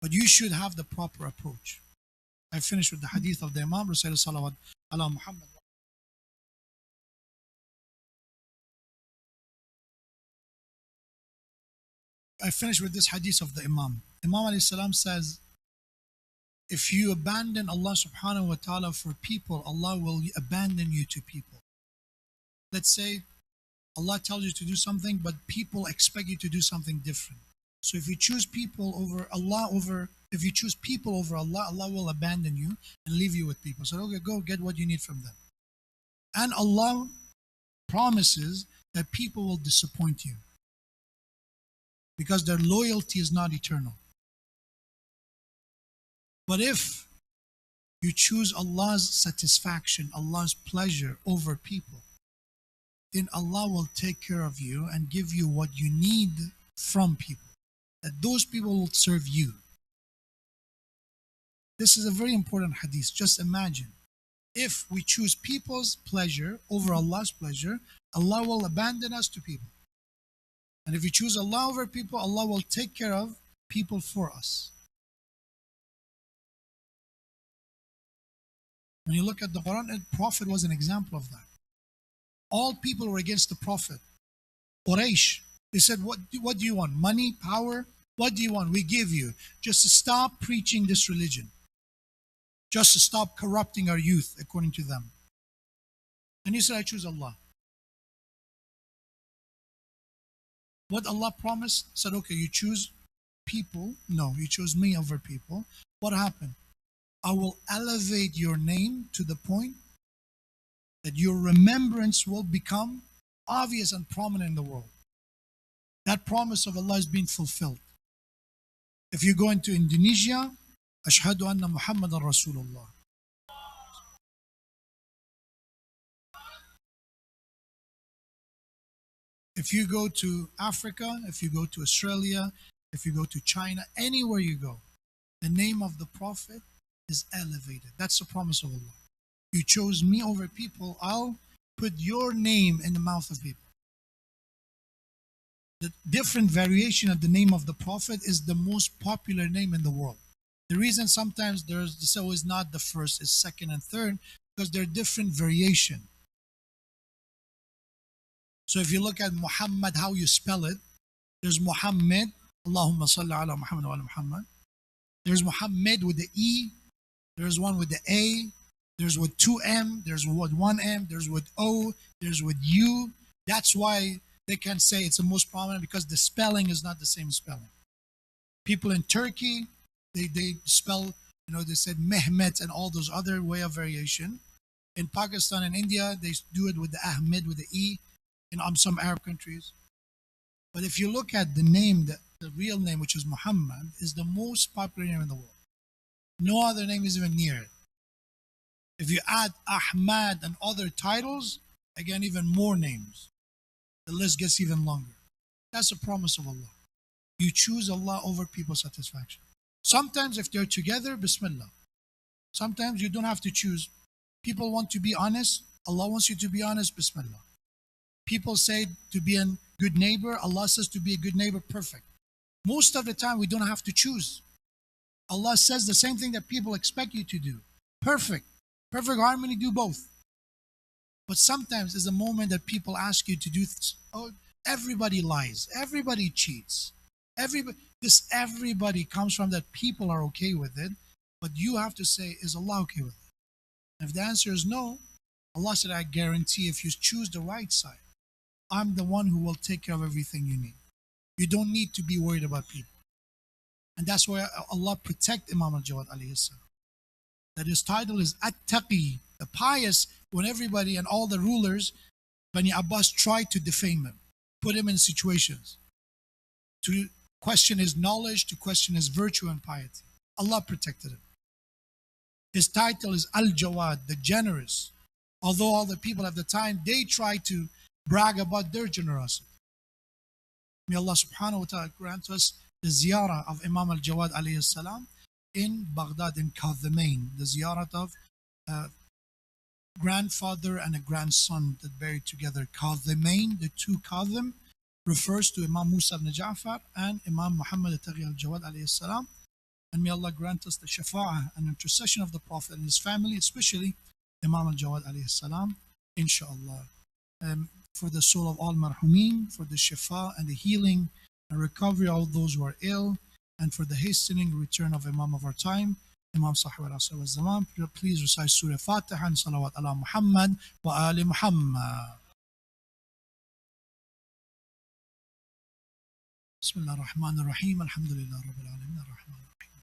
But you should have the proper approach. I finished with the hadith of the Imam, Rasulullah salawat ala Muhammad. I finished with this hadith of the Imam. Imam alayhi salam says, if you abandon Allah subhanahu wa ta'ala for people, Allah will abandon you to people. Let's say Allah tells you to do something, but people expect you to do something different. So if you choose people over Allah, if you choose people over Allah, Allah will abandon you and leave you with people. So okay, go get what you need from them. And Allah promises that people will disappoint you because their loyalty is not eternal. But if you choose Allah's satisfaction, Allah's pleasure over people, then Allah will take care of you and give you what you need from people. That those people will serve you. This is a very important hadith. Just imagine, if we choose people's pleasure over Allah's pleasure, Allah will abandon us to people. And if we choose Allah over people, Allah will take care of people for us. When you look at the Quran, the Prophet was an example of that. All people were against the Prophet. Quraysh, they said, what do you want? Money, power? What do you want? We give you. Just to stop preaching this religion. Just to stop corrupting our youth, according to them. And he said, I choose Allah. What Allah promised, said, okay, you choose people. No, you chose me over people. What happened? I will elevate your name to the point that your remembrance will become obvious and prominent in the world. That promise of Allah is being fulfilled. If you go into Indonesia, Ashhadu anna Muhammadan Rasulullah. If you go to Africa, if you go to Australia, if you go to China, anywhere you go, the name of the Prophet is elevated. That's the promise of Allah. You chose me over people, I'll put your name in the mouth of people. The different variation of the name of the Prophet is the most popular name in the world. The reason sometimes there's always not the first, it's second and third, because they're different variation. So if you look at Muhammad, how you spell it, there's Muhammad, Allahumma salli ala Muhammad wa ala Muhammad. There's Muhammad with the E, there's one with the A, there's with 2M, there's with 1M, there's with O, there's with U. That's why they can say it's the most prominent, because the spelling is not the same spelling. People in Turkey, they spell, they said Mehmet and all those other way of variation. In Pakistan and India, they do it with the Ahmed, with the E, in some Arab countries. But if you look at the name, the real name, which is Muhammad, is the most popular name in the world. No other name is even near it. If you add Ahmad and other titles, again, even more names. The list gets even longer. That's a promise of Allah. You choose Allah over people's satisfaction. Sometimes if they're together, Bismillah. Sometimes you don't have to choose. People want to be honest. Allah wants you to be honest, Bismillah. People say to be a good neighbor. Allah says to be a good neighbor, perfect. Most of the time, we don't have to choose. Allah says the same thing that people expect you to do. Perfect. Perfect harmony, do both. But sometimes there's a moment that people ask you to do this. Oh, everybody lies. Everybody cheats. Everybody comes from that people are okay with it. But you have to say, is Allah okay with it? And if the answer is no, Allah said, I guarantee if you choose the right side, I'm the one who will take care of everything you need. You don't need to be worried about people. And that's why Allah protect Imam al-Jawad alayhi salam. That his title is Taqi, the pious, when everybody and all the rulers, Bani Abbas tried to defame him, put him in situations to question his knowledge, to question his virtue and piety. Allah protected him. His title is al-Jawad, the generous. Although all the people at the time, they tried to brag about their generosity. May Allah subhanahu wa ta'ala grant us the ziyarah of Imam al-Jawad alayhi salam in Baghdad, in Kadhimain, the ziyarah of grandfather and a grandson that buried together. Kadhimain, the two Kadhim, refers to Imam Musa ibn Ja'far and Imam Muhammad Taqi al-Jawad alayhi salam. And may Allah grant us the shafa'ah and intercession of the Prophet and his family, especially Imam al-Jawad alayhi salam, inshallah. For the soul of all marhumin, for the shifa and the healing and recovery of all those who are ill, and for the hastening return of Imam of our time, Imam Sahib al-Asr wa Zaman. Please recite Surah Fatiha and Salawat ala Muhammad wa Ali Muhammad. Bismillah ar-Rahman ar-Rahim. Alhamdulillah Rabbil Alameen ar-Rahman ar-Rahim.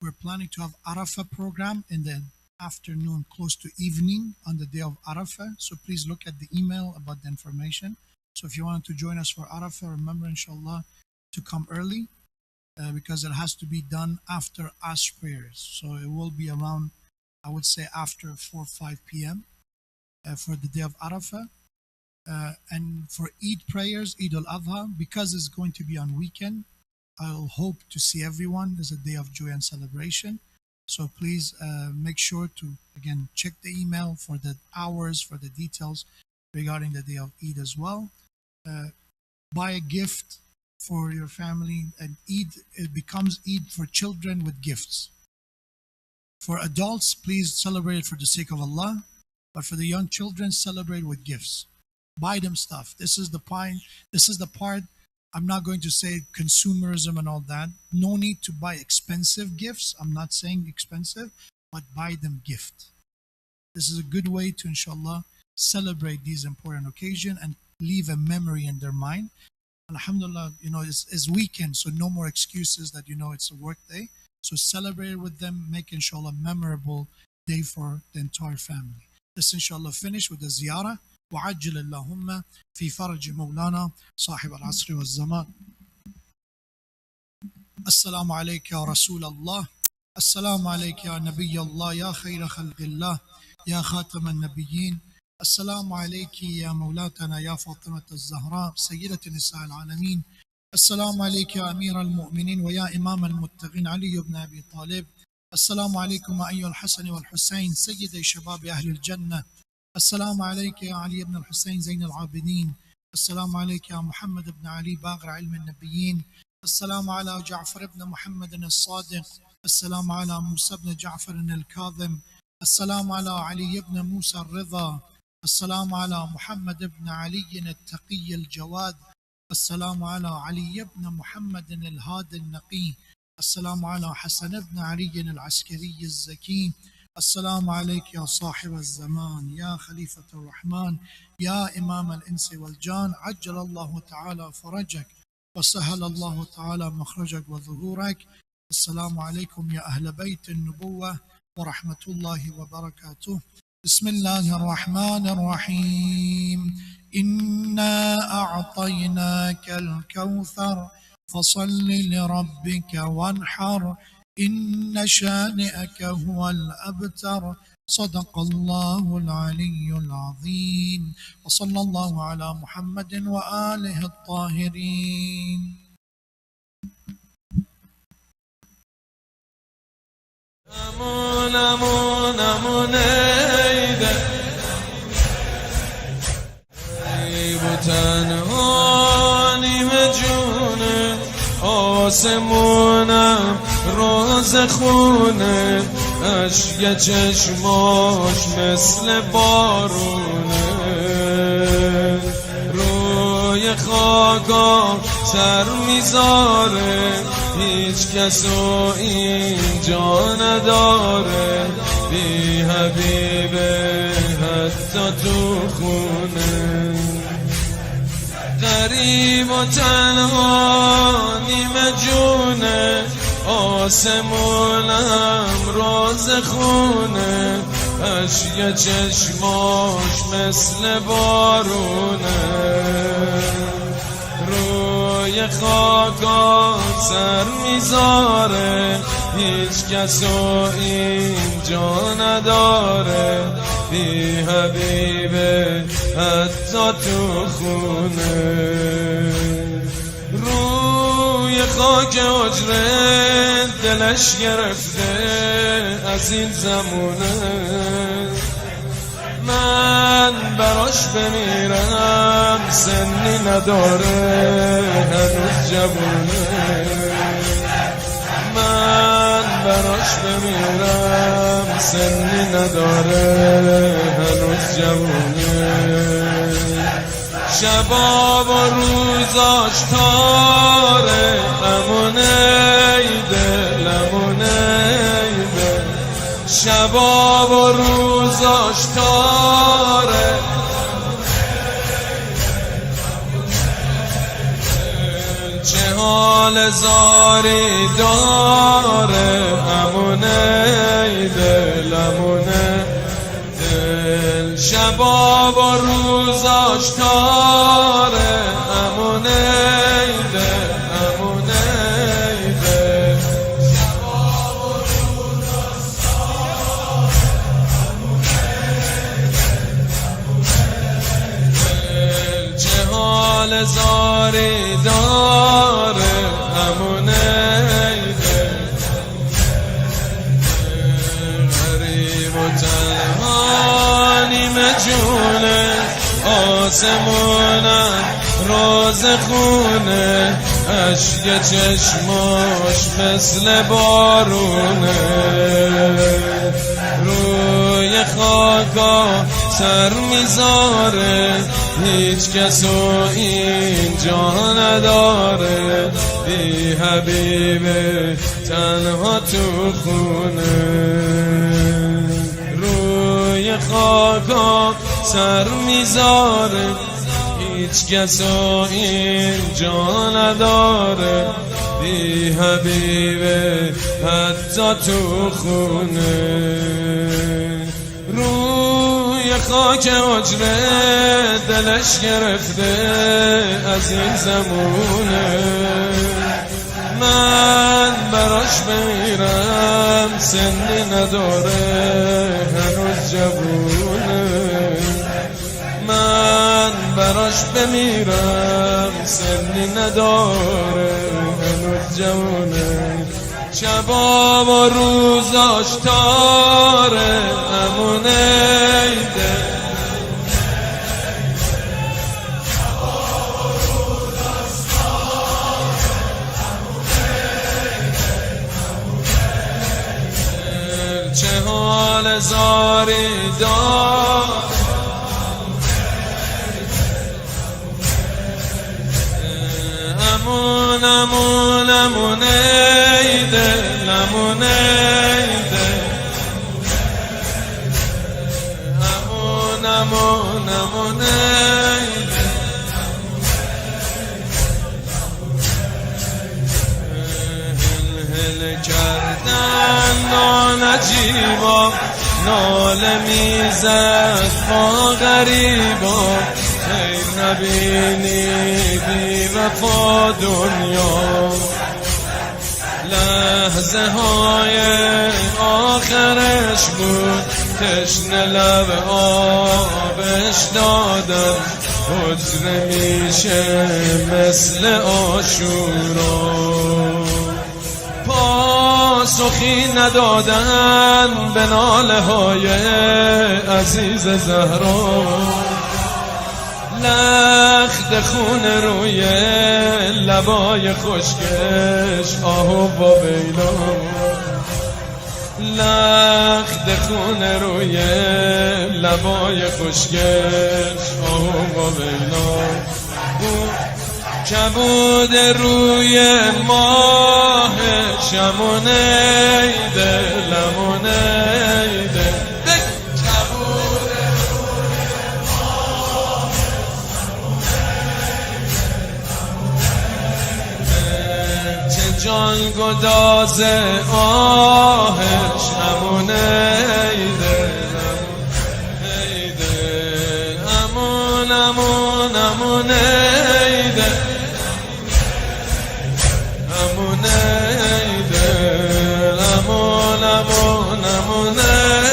We're planning to have Arafah program in the afternoon, close to evening on the day of Arafah. So please look at the email about the information. So if you want to join us for Arafah, remember inshallah to come early because it has to be done after Asr prayers. So it will be around, I would say, after 4 or 5 p.m. For the day of Arafah. And for Eid prayers, Eid al-Adha, because it's going to be on weekend, I'll hope to see everyone. There's a day of joy and celebration. So please make sure to, again, check the email for the hours, for the details regarding the day of Eid as well. Buy a gift for your family, and Eid, it becomes Eid for children with gifts. For adults, please celebrate it for the sake of Allah, but for the young children, celebrate with gifts. Buy them stuff. This is the part, I'm not going to say consumerism and all that. No need to buy expensive gifts. I'm not saying expensive, but buy them gift. This is a good way to, inshallah, celebrate these important occasions and leave a memory in their mind. Alhamdulillah, it's weekend, so no more excuses that, it's a work day. So celebrate it with them, make inshallah memorable day for the entire family. Let's inshallah finish with the ziyarah. وعجل اللهم في فرج مولانا صاحب العصر والزمان. السلام عليك يا رسول الله، السلام عليك يا نبي الله، يا خير خلق الله، يا خاتم النبيين. السلام عليك يا مولاتنا يا فاطمة الزهراء سيدة نساء العالمين. السلام عليك يا أمير المؤمنين ويا إمام المتقين علي بن أبي طالب. السلام عليكم أيها الحسن والحسين سيدي شباب أهل الجنة. السلام عليك يا علي بن الحسين زين العابدين. السلام عليك يا محمد بن علي باغر علم النبيين. السلام على جعفر بن محمد الصادق. السلام على موسى بن جعفر الكاظم. السلام على علي بن موسى الرضا. السلام على محمد بن علي التقي الجواد. السلام على علي بن محمد الهادي النقي. السلام على حسن بن علي العسكري الزكي. السلام عليك يا صاحب الزمان يا خليفة الرحمن يا إمام الإنس والجان. عجل الله تعالى فرجك وسهل الله تعالى مخرجك وظهورك. السلام عليكم يا أهل بيت النبوة ورحمة الله وبركاته. بسم الله الرحمن الرحيم. إنا أعطيناك الكوثر فصل لربك وانحر إن شانئك هو الأبتر. صدق الله العلي العظيم. وصلى الله على محمد وآله الطاهرين. امون امون امون ایده ای بو تنها نیمه جونه آسمونم روز خونه اشک چشماش مثل بارونه روی خاکا سر میذاره هیچ کسو اینجا نداره بی حبیبه حتی تو خونه غریب و تنها نیمه جونه آسمونم روز خونه اشک چشماش مثل بارونه خاکا سر میذاره، هیچ کسو اینجا نداره، بی حبیبه حتی تو خونه. روی خاک حجره دلش گرفته از این زمونه، من براش بمیرم سنی نداره هنوز جوونه، من براش بمیرم سنی نداره هنوز جوونه. شبا و روزاش تاره، امونه دلمونه ده، شبا و روزاش تاره، چه حال زاری داره، امونه دلمونه دل، شبا و روزاش تاره، امونه دل امونه دل، شبا و روزاش تاره، چه حال زاری داره، امونه دل، غریب و تنها نیمه جونه، آسمونم روز خونه، اشک چشماش مثل بارونه، روی خاکا سر میذاره، هیچ کسو اینجا نداره، بی حبیبه تنها تو خونه. روی خاکا سر میذاره، هیچ کسو اینجا نداره، بی حبیبه حتی تو خونه. روی خاک حجره دلش گرفته از این زمونه، من براش بمیرم سنی نداره هنوز جوونه، من براش بمیرم سنی نداره هنوز جوونه. شبا و روزاش تاره، امونه ده، چه حال زاری دار، امون امون امونه دل، امونه دل، امون امون امونه دل، هل هل کردن نانجیبا، ناله میزد با غریبا، خیر نبینی بی وفا دنیا، لحظه های آخرش بود، تشنه لب آبش دادن، حجره میشه مثل عاشورا، پاسخی ندادن به ناله های عزیز زهرا، لخت خون روی لبای خشکش آهو با ویلا، لخت خون روی لبای خشکش آهو با ویلا، کبود روی ماه شمونه دلمونه ده، کبود روی ماه چه جان گداز آهش امونه امون امون امونه نمونه